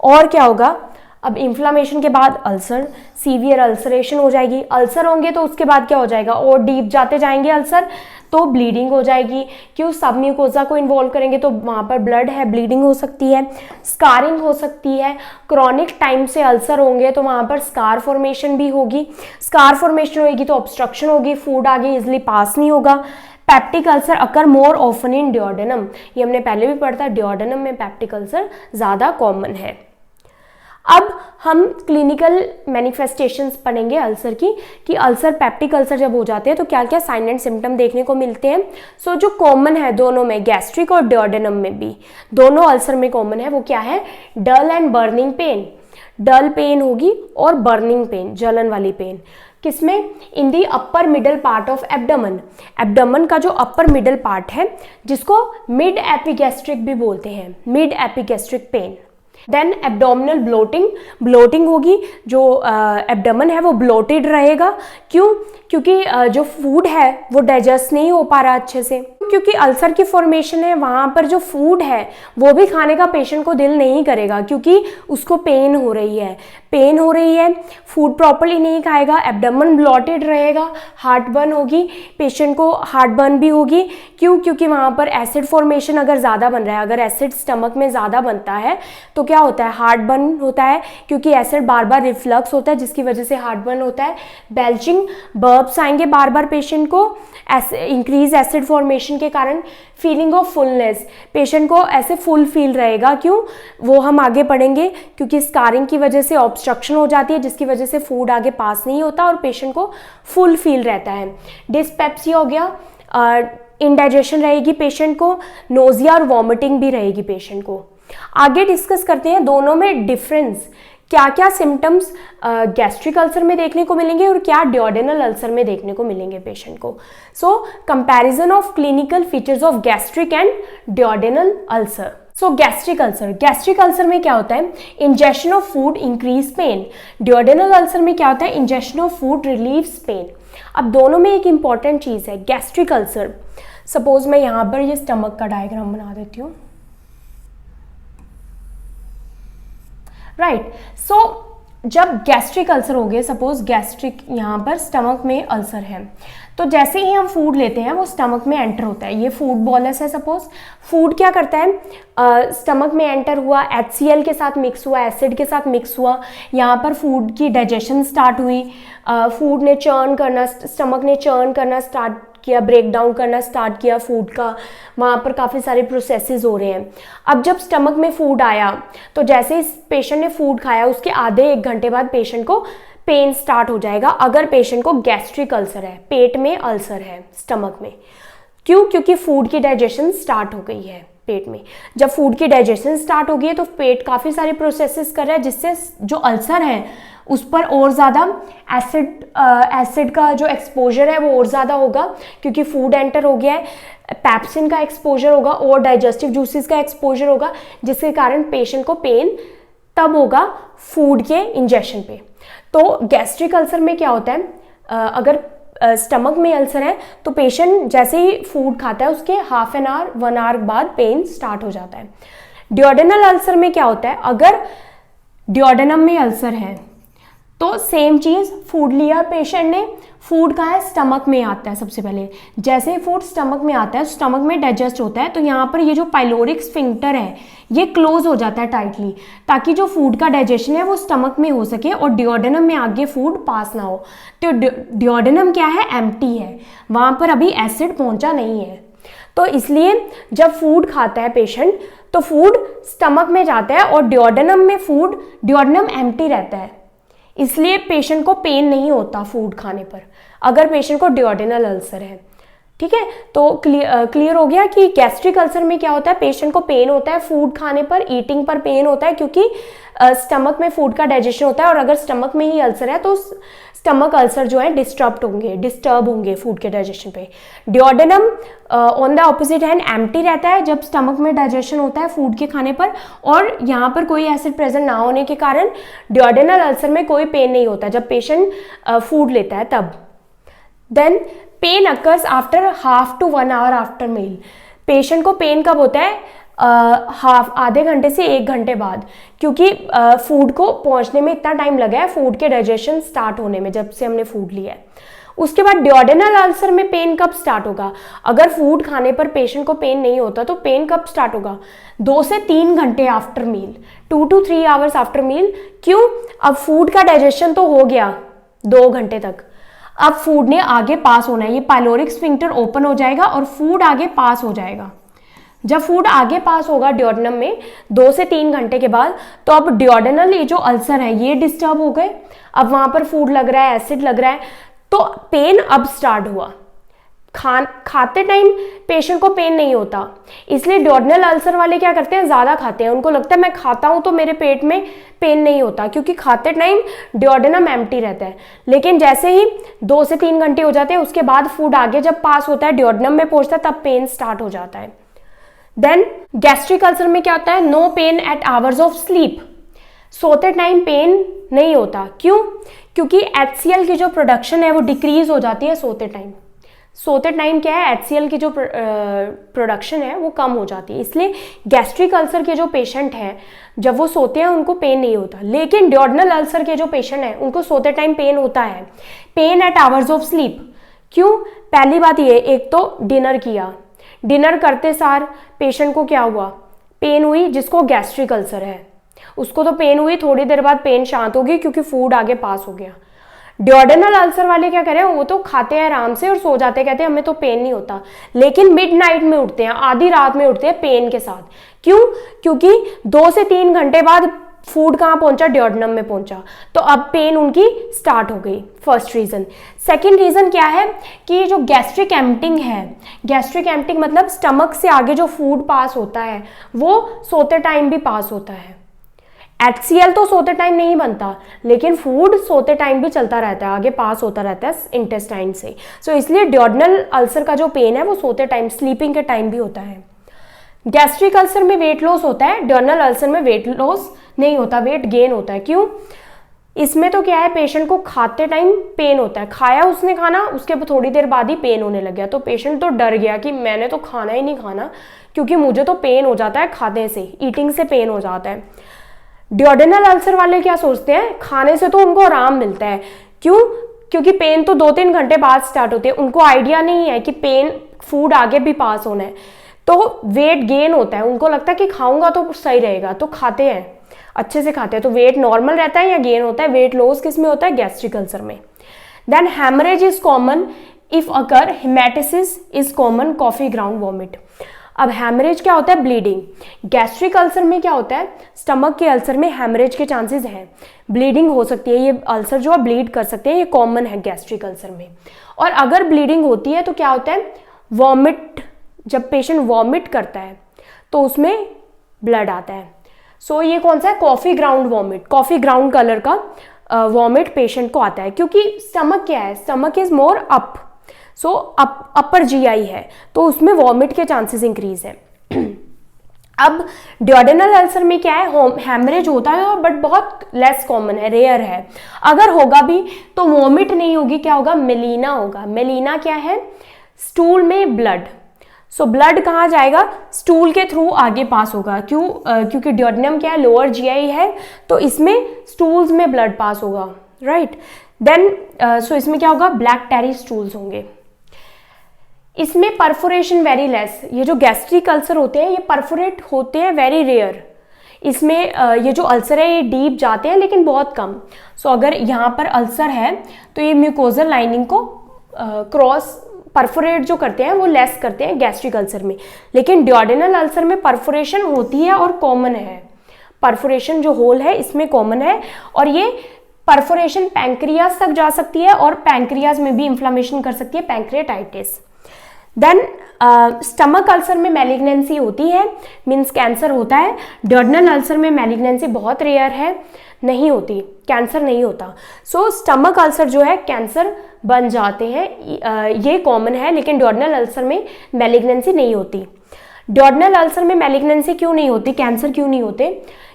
और क्या होगा, अब इन्फ्लामेशन के बाद अल्सर, सीवियर अल्सरेशन हो जाएगी, अल्सर होंगे तो उसके बाद क्या हो जाएगा, और डीप जाते जाएंगे अल्सर तो ब्लीडिंग हो जाएगी, क्यों, सब म्यूकोजा को इन्वॉल्व करेंगे तो वहाँ पर ब्लड है, ब्लीडिंग हो सकती है, स्कारिंग हो सकती है, क्रॉनिक टाइम से अल्सर होंगे तो वहाँ पर स्कार फॉर्मेशन भी होगी, स्कार फॉर्मेशन होगी तो ऑब्स्ट्रक्शन होगी, फूड आगे इजिली पास नहीं होगा। Peptic ulcer occur more often in duodenum, ये हमने पहले भी पढ़ा था, ड्यूडेनम में पेप्टिक अल्सर ज़्यादा कॉमन है। अब हम क्लिनिकल मैनिफेस्टेशंस पढ़ेंगे अल्सर की, कि अल्सर, पेप्टिक अल्सर जब हो जाते हैं तो क्या क्या साइन एंड सिम्टम देखने को मिलते हैं। सो जो कॉमन है दोनों में, गैस्ट्रिक और ड्यूडेनम में भी, दोनों अल्सर में कॉमन है, वो क्या है, dull and burning pain, dull pain होगी और बर्निंग पेन, जलन वाली पेन, किसमें, in the upper middle part of abdomen, abdomen का जो अपर मिडल पार्ट है जिसको मिड एपिगैस्ट्रिक भी बोलते हैं, mid epigastric pain. Then abdominal bloating, bloating होगी, जो एब्डोमेन है वो ब्लोटेड रहेगा, क्यों, क्योंकि जो फूड है वो डाइजेस्ट नहीं हो पा रहा अच्छे से, क्योंकि अल्सर की फॉर्मेशन है, वहाँ पर जो फूड है वो भी खाने का पेशेंट को दिल नहीं करेगा, क्योंकि उसको पेन हो रही है, पेन हो रही है, फूड प्रॉपर्ली नहीं खाएगा, एब्डोमेन ब्लॉटेड रहेगा, हार्ट बर्न होगी, पेशेंट को हार्ट बर्न भी होगी, क्यों, क्योंकि वहाँ पर एसिड फॉर्मेशन अगर ज़्यादा बन रहा है, अगर एसिड स्टमक में ज़्यादा बनता है तो क्या होता है, हार्ट बर्न होता है, क्योंकि एसिड बार बार रिफ्लक्स होता है जिसकी वजह से हार्ट बर्न होता है। बेल्चिंग, बर्ब्स आएंगे बार बार पेशेंट को, इंक्रीज एसिड फॉर्मेशन के कारण। फीलिंग ऑफ फुलनेस, पेशेंट को ऐसे फुल फील रहेगा, क्यों, वो हम आगे पढ़ेंगे, क्योंकि स्कारिंग की वजह से ऑब्स्ट्रक्शन हो जाती है जिसकी वजह से फूड आगे पास नहीं होता और पेशेंट को फुल फील रहता है। डिस्पेप्सिया हो गया, इंडाइजेशन रहेगी पेशेंट को, नोजिया और वॉमिटिंग भी रहेगी पेशेंट को। आगे डिस्कस करते हैं दोनों में डिफरेंस, क्या क्या सिम्टम्स गैस्ट्रिक अल्सर में देखने को मिलेंगे और क्या ड्यूडेनल अल्सर में देखने को मिलेंगे पेशेंट को। So comparison of clinical features of gastric and duodenal ulcer. So gastric ulcer में क्या होता है, injection of food increase pain, duodenal ulcer में क्या होता है, injection of food relieves pain. अब दोनों में एक इंपॉर्टेंट चीज़ है, गैस्ट्रिक अल्सर, सपोज मैं यहाँ पर ये स्टमक का डायग्राम बना देती हूँ, राइट। सो जब गैस्ट्रिक अल्सर हो गए, सपोज गैस्ट्रिक यहाँ पर स्टमक में अल्सर है, तो जैसे ही हम फूड लेते हैं वो स्टमक में एंटर होता है। ये फूड बॉलस है, सपोज फूड क्या करता है, स्टमक में एंटर हुआ, HCl के साथ मिक्स हुआ, एसिड के साथ मिक्स हुआ, यहाँ पर फूड की डाइजेशन स्टार्ट हुई, फूड ने चर्न करना, स्टमक ने चर्न करना स्टार्ट किया, ब्रेक डाउन करना स्टार्ट किया फूड का, वहाँ पर काफ़ी सारे प्रोसेसेस हो रहे हैं। अब जब स्टमक में फूड आया तो जैसे इस पेशेंट ने फूड खाया उसके आधे 1 घंटे बाद पेशेंट को पेन स्टार्ट हो जाएगा, अगर पेशेंट को गैस्ट्रिक अल्सर है, पेट में अल्सर है स्टमक में। क्यों? क्योंकि फूड की डाइजेशन स्टार्ट हो गई है पेट में। जब फूड की डाइजेशन स्टार्ट हो गई है तो पेट काफ़ी सारे प्रोसेसेस कर रहा है, जिससे जो अल्सर है उस पर और ज़्यादा एसिड का जो एक्सपोजर है वो और ज़्यादा होगा, क्योंकि फूड एंटर हो गया है, पैप्सिन का एक्सपोजर होगा और डाइजेस्टिव जूसेस का एक्सपोजर होगा, जिसके कारण पेशेंट को पेन तब होगा फूड के इंजेक्शन पे। तो गैस्ट्रिक अल्सर में क्या होता है, अगर स्टमक में अल्सर है तो पेशेंट जैसे ही फूड खाता है उसके हाफ एन आवर 1 आवर बाद पेन स्टार्ट हो जाता है। ड्यूडेनल अल्सर में क्या होता है, अगर ड्यूडेनम में अल्सर है तो सेम चीज़, फूड लिया पेशेंट ने, फूड कहाँ है, स्टमक में आता है। सबसे पहले जैसे ही फूड स्टमक में आता है, स्टमक में डाइजेस्ट होता है, तो यहाँ पर ये जो पाइलोरिक स्फिंक्टर है ये क्लोज हो जाता है टाइटली, ताकि जो फूड का डाइजेशन है वो स्टमक में हो सके और ड्यूडेनम में आगे फूड पास ना हो। तो ड्यूडेनम क्या है, एम्प्टी है, वहाँ पर अभी एसिड पहुँचा नहीं है। तो इसलिए जब फूड खाता है पेशेंट तो फूड स्टमक में जाता है और ड्यूडेनम में ड्यूडेनम एम्प्टी रहता है, इसलिए पेशेंट को पेन नहीं होता फूड खाने पर, अगर पेशेंट को ड्यूडेनल अल्सर है। ठीक है, तो क्लियर हो गया कि गैस्ट्रिक अल्सर में क्या होता है, पेशेंट को पेन होता है फूड खाने पर, ईटिंग पर पेन होता है, क्योंकि स्टमक में फूड का डाइजेशन होता है, और अगर स्टमक में ही अल्सर है तो स्टमक अल्सर जो है डिस्टर्ब होंगे फूड के डाइजेशन पे। Duodenum on the opposite hand empty रहता है जब स्टमक में डाइजेशन होता है फूड के खाने पर, और यहाँ पर कोई एसिड प्रेजेंट ना होने के कारण ड्यूडेनल अल्सर में कोई पेन नहीं होता जब पेशेंट फूड लेता है तब। Then pain occurs after half to 1 hour after meal. Patient को पेन कब होता है, आधे घंटे से 1 घंटे बाद, क्योंकि फूड को पहुंचने में इतना टाइम लगा है, फूड के डाइजेशन स्टार्ट होने में, जब से हमने फूड लिया है। उसके बाद ड्यूडेनल अल्सर में पेन कब स्टार्ट होगा, अगर फूड खाने पर पेशेंट को पेन नहीं होता तो पेन कब स्टार्ट होगा, 2 से 3 घंटे after meal, 2 to 3 hours after meal. क्यों? अब फूड का डाइजेशन तो हो गया 2 घंटे तक, अब फूड ने आगे पास होना है, ये पाइलोरिक स्फिंक्टर ओपन हो जाएगा और फूड आगे पास हो जाएगा। जब फूड आगे पास होगा ड्यूडेनम में 2 से 3 घंटे के बाद, तो अब ड्यूडेनल ये जो अल्सर है ये डिस्टर्ब हो गए, अब वहां पर फूड लग रहा है, एसिड लग रहा है, तो पेन अब स्टार्ट हुआ। खाते टाइम पेशेंट को पेन नहीं होता, इसलिए ड्यूडेनल अल्सर वाले क्या करते हैं, ज़्यादा खाते हैं, उनको लगता है मैं खाता हूं तो मेरे पेट में पेन नहीं होता, क्योंकि खाते टाइम ड्यूडेनम एम्प्टी रहता है। लेकिन जैसे ही 2 से 3 घंटे हो जाते हैं उसके बाद फूड आगे जब पास होता है, ड्यूडेनम में पहुंचता है, तब पेन स्टार्ट हो जाता है। देन गैस्ट्रिक अल्सर में क्या होता है, no pain at hours of sleep. सोते टाइम पेन नहीं होता, क्यों? क्योंकि HCl की जो प्रोडक्शन है वो डिक्रीज हो जाती है सोते टाइम। सोते टाइम क्या है, HCl की जो प्रोडक्शन है वो कम हो जाती है, इसलिए गैस्ट्रिक अल्सर के जो पेशेंट हैं जब वो सोते हैं उनको पेन नहीं होता। लेकिन ड्यूडेनल अल्सर के जो पेशेंट हैं उनको सोते टाइम पेन होता है, pen at hours of sleep. क्यों? पहली बात ये, एक तो डिनर किया, डिनर करते सार पेशेंट को क्या हुआ, पेन हुई, जिसको गैस्ट्रिक अल्सर है उसको तो पेन हुई, थोड़ी देर बाद पेन शांत होगी क्योंकि फूड आगे पास हो गया। ड्यूडेनल अल्सर वाले क्या करें, वो तो खाते हैं आराम से और सो जाते हैं, कहते हैं हमें तो पेन नहीं होता, लेकिन मिडनाइट में उठते हैं, आधी रात में उठते हैं पेन के साथ। क्यों? क्योंकि 2 से 3 घंटे बाद फूड कहाँ पहुंचा, ड्यूडेनम में पहुंचा, तो अब पेन उनकी स्टार्ट हो गई। First reason. सेकेंड रीजन क्या है कि जो गैस्ट्रिक एम्प्टिंग है, गैस्ट्रिक एम्प्टिंग मतलब स्टमक से आगे जो फूड पास होता है वो सोते टाइम भी पास होता है। HCl तो सोते टाइम नहीं बनता, लेकिन फूड सोते टाइम भी चलता रहता है, आगे पास होता रहता है इंटेस्टाइन से। सो इसलिए ड्यूडेनल अल्सर का जो पेन है वो सोते टाइम, स्लीपिंग के टाइम भी होता है। गैस्ट्रिक अल्सर में वेट लॉस होता है, ड्यूडेनल अल्सर में वेट लॉस नहीं होता, वेट गेन होता है। क्यों? इसमें तो क्या है, पेशेंट को खाते टाइम पेन होता है, खाया उसने खाना, उसके थोड़ी देर बाद ही पेन होने लग गया, तो पेशेंट तो डर गया कि मैंने तो खाना ही नहीं खाना, क्योंकि मुझे तो पेन हो जाता है खाने से, ईटिंग से पेन हो जाता है। ड्यूडेनल अल्सर वाले क्या सोचते हैं, खाने से तो उनको आराम मिलता है, क्यों? क्योंकि पेन तो 2-3 घंटे बाद स्टार्ट होती है, उनको आइडिया नहीं है कि पेन फूड आगे भी पास होना है, तो वेट गेन होता है, उनको लगता है कि खाऊंगा तो सही रहेगा, तो खाते हैं, अच्छे से खाते हैं, तो वेट नॉर्मल रहता है या गेन होता है? वेट लॉस किस में होता है? गैस्ट्रिक अल्सर में। Then haemorrhage is common if occur, haematemesis is common, coffee ground vomit. अब हेमरेज क्या होता है? ब्लीडिंग। गैस्ट्रिक अल्सर में क्या होता है? स्टमक के अल्सर में हेमरेज के चांसेस हैं, ब्लीडिंग हो सकती है, ये अल्सर जो है ब्लीड कर सकते हैं, ये कॉमन है गैस्ट्रिक अल्सर में। और अगर ब्लीडिंग होती है तो क्या होता है? वॉमिट, जब पेशेंट वॉमिट करता है तो उसमें ब्लड आता है। सो ये कौन सा है? Coffee ground vomit, coffee ground colour का वॉमिट पेशेंट को आता है, क्योंकि स्टमक क्या है? Stomach is more up, so upper GI है, तो उसमें वॉमिट के चांसेस इंक्रीज है। अब ड्यूडेनल अल्सर में क्या है? हेमरेज होता है बट बहुत लेस कॉमन है, रेयर है। अगर होगा भी तो वॉमिट नहीं होगी, क्या होगा? मेलिना होगा। मेलिना क्या है? स्टूल में ब्लड। सो ब्लड कहाँ जाएगा? स्टूल के थ्रू आगे पास होगा, क्यों? क्योंकि ड्यूडेनम क्या है? लोअर जीआई है, तो इसमें स्टूल्स में ब्लड पास होगा, राइट। देन सो इसमें क्या होगा? ब्लैक टेरी स्टूल्स होंगे। इसमें परफोरेशन वेरी लेस, ये जो गैस्ट्रिक अल्सर होते हैं ये परफोरेट होते हैं, वेरी रेयर। इसमें ये जो अल्सर है ये डीप जाते हैं लेकिन बहुत कम। सो अगर यहाँ पर अल्सर है तो ये म्यूकोजल लाइनिंग को क्रॉस परफोरेट जो करते हैं वो लेस करते हैं गैस्ट्रिक अल्सर में, लेकिन ड्यूडेनल अल्सर में परफोरेशन होती है और कॉमन है। परफोरेशन जो होल है इसमें कॉमन है, और ये परफोरेशन पैंक्रियाज तक जा सकती है और पैंक्रियाज में भी इंफ्लेमेशन कर सकती है, पैंक्रियाटाइटिस। देन स्टमक अल्सर में मैलिग्नेंसी होती है, मीन्स कैंसर होता है। ड्यूडेनल अल्सर में मैलिग्नेंसी बहुत रेयर है, नहीं होती, कैंसर नहीं होता। सो स्टमक अल्सर जो है कैंसर बन जाते हैं, ये कॉमन है, लेकिन ड्यूडेनल अल्सर में मैलिग्नेंसी नहीं होती। ड्यूडेनल अल्सर में मैलिग्नेंसी क्यों नहीं होती, कैंसर क्यों नहीं होते?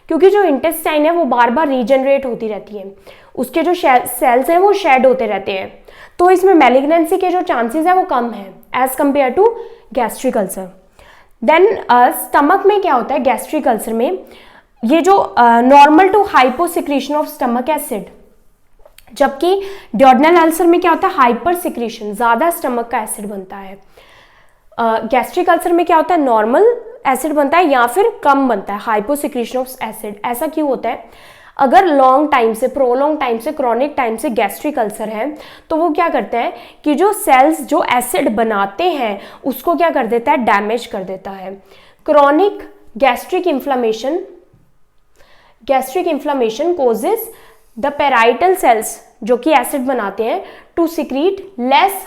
क्योंकि जो इंटेस्टाइन है वो बार बार रीजनरेट होती रहती है, उसके जो सेल्स हैं वो शेड होते रहते हैं, तो इसमें मैलिग्नेंसी के जो चांसेस है वो कम है as compared to gastric ulcer. Then stomach में क्या होता है? गैस्ट्रिक अल्सर में ये जो normal to hyposecretion of stomach acid, जबकि ड्यूडेनल अल्सर में क्या होता है? हाइपर सिक्रीशन, ज्यादा स्टमक का एसिड बनता है। गैस्ट्रिक अल्सर में क्या होता है? नॉर्मल एसिड बनता है या फिर कम बनता है, हाइपो सिक्रीशन ऑफ एसिड। ऐसा क्यों होता है? अगर लॉन्ग टाइम से, प्रोलॉन्ग टाइम से, क्रॉनिक टाइम से गैस्ट्रिक अल्सर है तो वो क्या करते हैं कि जो सेल्स जो एसिड बनाते हैं उसको क्या कर देता है? डैमेज कर देता है। Chronic gastric inflammation causes the parietal cells जो कि एसिड बनाते हैं to secrete less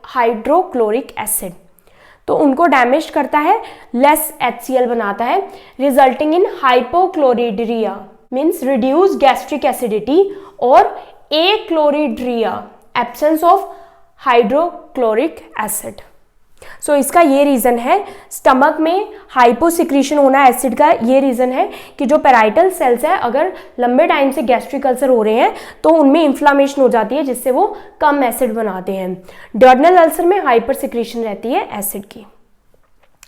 hydrochloric acid, तो उनको डैमेज करता है, लेस HCl बनाता है, resulting in hypochlorhydria, means reduce gastric acidity, और achlorhydria, absence of hydrochloric acid. So इसका ये रीज़न है, स्टमक में हाइपोसिक्रीशन होना एसिड का ये रीज़न है कि जो पेराइटल सेल्स है अगर लंबे टाइम से गैस्ट्रिक अल्सर हो रहे हैं तो उनमें इन्फ्लामेशन हो जाती है जिससे वो कम एसिड बनाते हैं। ड्यूडेनल अल्सर में हाइपरसिक्रीशन रहती है एसिड की।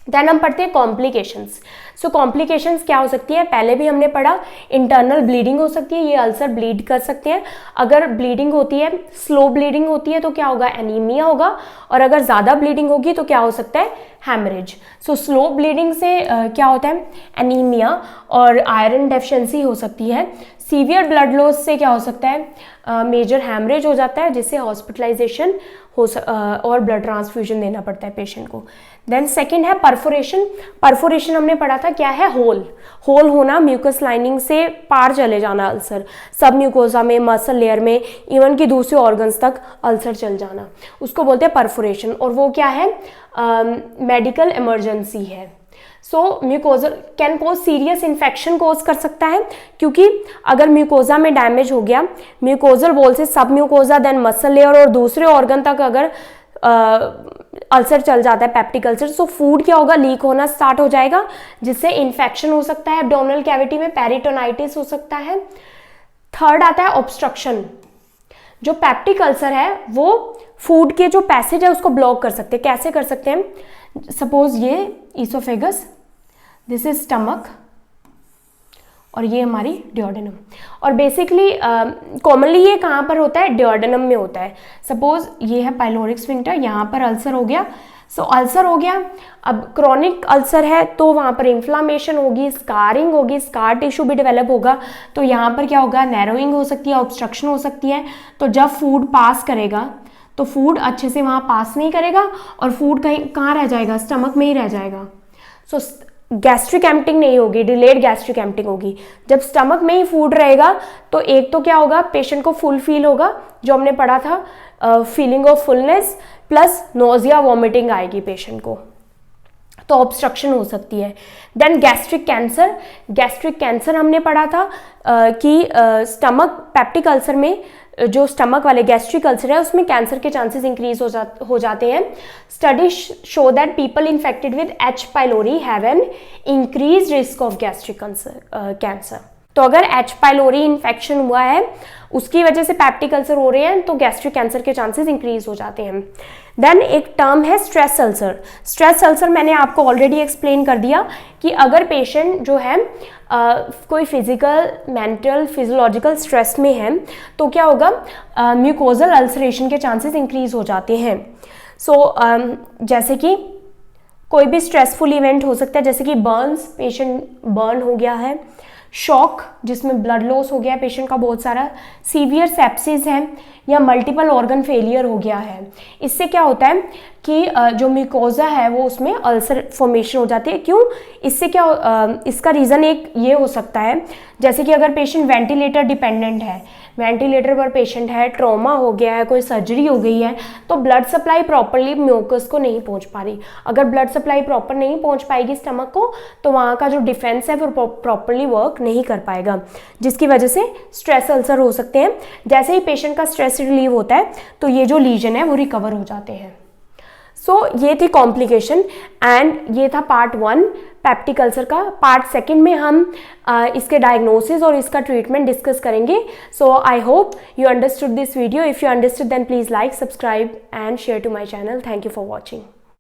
देन हम पढ़ते हैं कॉम्प्लिकेशंस। सो कॉम्प्लिकेशंस क्या हो सकती है? पहले भी हमने पढ़ा, इंटरनल ब्लीडिंग हो सकती है, ये अल्सर ब्लीड कर सकते हैं। अगर ब्लीडिंग होती है, स्लो ब्लीडिंग होती है तो क्या होगा? एनीमिया होगा, और अगर ज़्यादा ब्लीडिंग होगी तो क्या हो सकता है? हैमरेज। सो स्लो ब्लीडिंग से क्या होता है? एनीमिया और आयरन डेफिशिएंसी हो सकती है। सीवियर ब्लड लॉस से क्या हो सकता है? मेजर हैमरेज हो जाता है जिससे हॉस्पिटलाइजेशन और ब्लड ट्रांसफ्यूजन देना पड़ता है पेशेंट को। देन सेकंड है परफोरेशन। परफोरेशन हमने पढ़ा था क्या है? होल होना, म्यूकस लाइनिंग से पार चले जाना अल्सर, सब म्यूकोजा में, मसल लेयर में, इवन कि दूसरे ऑर्गन्स तक अल्सर चल जाना, उसको बोलते हैं परफोरेशन। और वो क्या है? मेडिकल इमरजेंसी है। So mucosa can cause serious infection cause कर सकता है, क्योंकि अगर म्यूकोजा में डैमेज हो गया, म्यूकोजल वॉल से सब म्यूकोजा, देन मसल लेयर और दूसरे ऑर्गन तक अगर अल्सर चल जाता है, पेप्टिक अल्सर, तो फूड क्या होगा? लीक होना स्टार्ट हो जाएगा जिससे इन्फेक्शन हो सकता है एब्डोमिनल कैविटी में, पेरिटोनाइटिस हो सकता है। थर्ड आता है ऑब्स्ट्रक्शन। जो पेप्टिक अल्सर है वो फूड के जो पैसेज है उसको ब्लॉक कर सकते हैं। कैसे कर सकते हैं? सपोज ये इसोफेगस, दिस इज स्टमक, और ये हमारी डिओडेनम। और बेसिकली कॉमनली ये कहाँ पर होता है, डिओडेनम में होता है। सपोज ये है पाइलोरिक स्फिंक्टर, यहाँ पर अल्सर हो गया, सो अल्सर हो गया। अब क्रोनिक अल्सर है तो वहाँ पर इन्फ्लामेशन होगी, स्कारिंग होगी, स्कार टिश्यू भी डेवलप होगा, तो यहाँ पर क्या होगा, नैरोइंग हो सकती है, ऑब्स्ट्रक्शन हो सकती है। तो जब फूड पास करेगा तो फूड अच्छे से वहाँ पास नहीं करेगा और फूड कहीं कहाँ रह जाएगा, स्टमक में ही रह जाएगा। सो गैस्ट्रिक एम्प्टिंग नहीं होगी, डिलेड गैस्ट्रिक एम्प्टिंग होगी। जब स्टमक में ही फूड रहेगा तो एक तो क्या होगा, पेशेंट को फुल फील होगा, जो हमने पढ़ा था feeling of fullness, plus nausea vomiting आएगी पेशेंट को, तो ऑब्स्ट्रक्शन हो सकती है। Then gastric cancer, gastric cancer हमने पढ़ा था कि स्टमक पेप्टिक अल्सर में जो स्टमक वाले गैस्ट्रिक अल्सर है उसमें कैंसर के चांसेस इंक्रीज हो जाते हैं। Studies show that people infected with H. pylori have an increase risk of gastric cancer. तो अगर H. pylori इन्फेक्शन हुआ है, उसकी वजह से पेप्टिक अल्सर हो रहे हैं, तो गैस्ट्रिक कैंसर के चांसेस इंक्रीज हो जाते हैं। देन एक टर्म है स्ट्रेस अल्सर। स्ट्रेस अल्सर मैंने आपको ऑलरेडी एक्सप्लेन कर दिया कि अगर पेशेंट जो है कोई फिजिकल, मेंटल, फिजियोलॉजिकल स्ट्रेस में है तो क्या होगा, म्यूकोजल अल्सरेशन के चांसेस इंक्रीज हो जाते हैं। सो जैसे कि कोई भी स्ट्रेसफुल इवेंट हो सकता है, जैसे कि बर्न्स, पेशेंट बर्न हो गया है, शॉक जिसमें ब्लड लॉस हो गया पेशेंट का बहुत सारा, सीवियर सेप्सिस है, या मल्टीपल ऑर्गन फेलियर हो गया है। इससे क्या होता है कि जो म्यूकोजा है वो उसमें अल्सर फॉर्मेशन हो जाती है। क्यों, इससे क्या इसका रीज़न एक ये हो सकता है, जैसे कि अगर पेशेंट वेंटिलेटर डिपेंडेंट है, वेंटिलेटर पर पेशेंट है, ट्रॉमा हो गया है, कोई सर्जरी हो गई है, तो ब्लड सप्लाई प्रॉपरली म्यूकस को नहीं पहुंच पा रही। अगर ब्लड सप्लाई प्रॉपर नहीं पहुंच पाएगी स्टमक को, तो वहाँ का जो डिफेंस है वो प्रॉपरली वर्क नहीं कर पाएगा, जिसकी वजह से स्ट्रेस अल्सर हो सकते हैं। जैसे ही पेशेंट का स्ट्रेस रिलीव होता है तो ये जो लीजन है वो रिकवर हो जाते हैं। सो ये थी कॉम्प्लिकेशन एंड ये था पार्ट 1 पेप्टिक अल्सर का। पार्ट 2 में हम इसके डायग्नोसिस और इसका ट्रीटमेंट डिस्कस करेंगे। So I hope you understood this video. If you understood then please like, subscribe and share to my channel. Thank you for watching.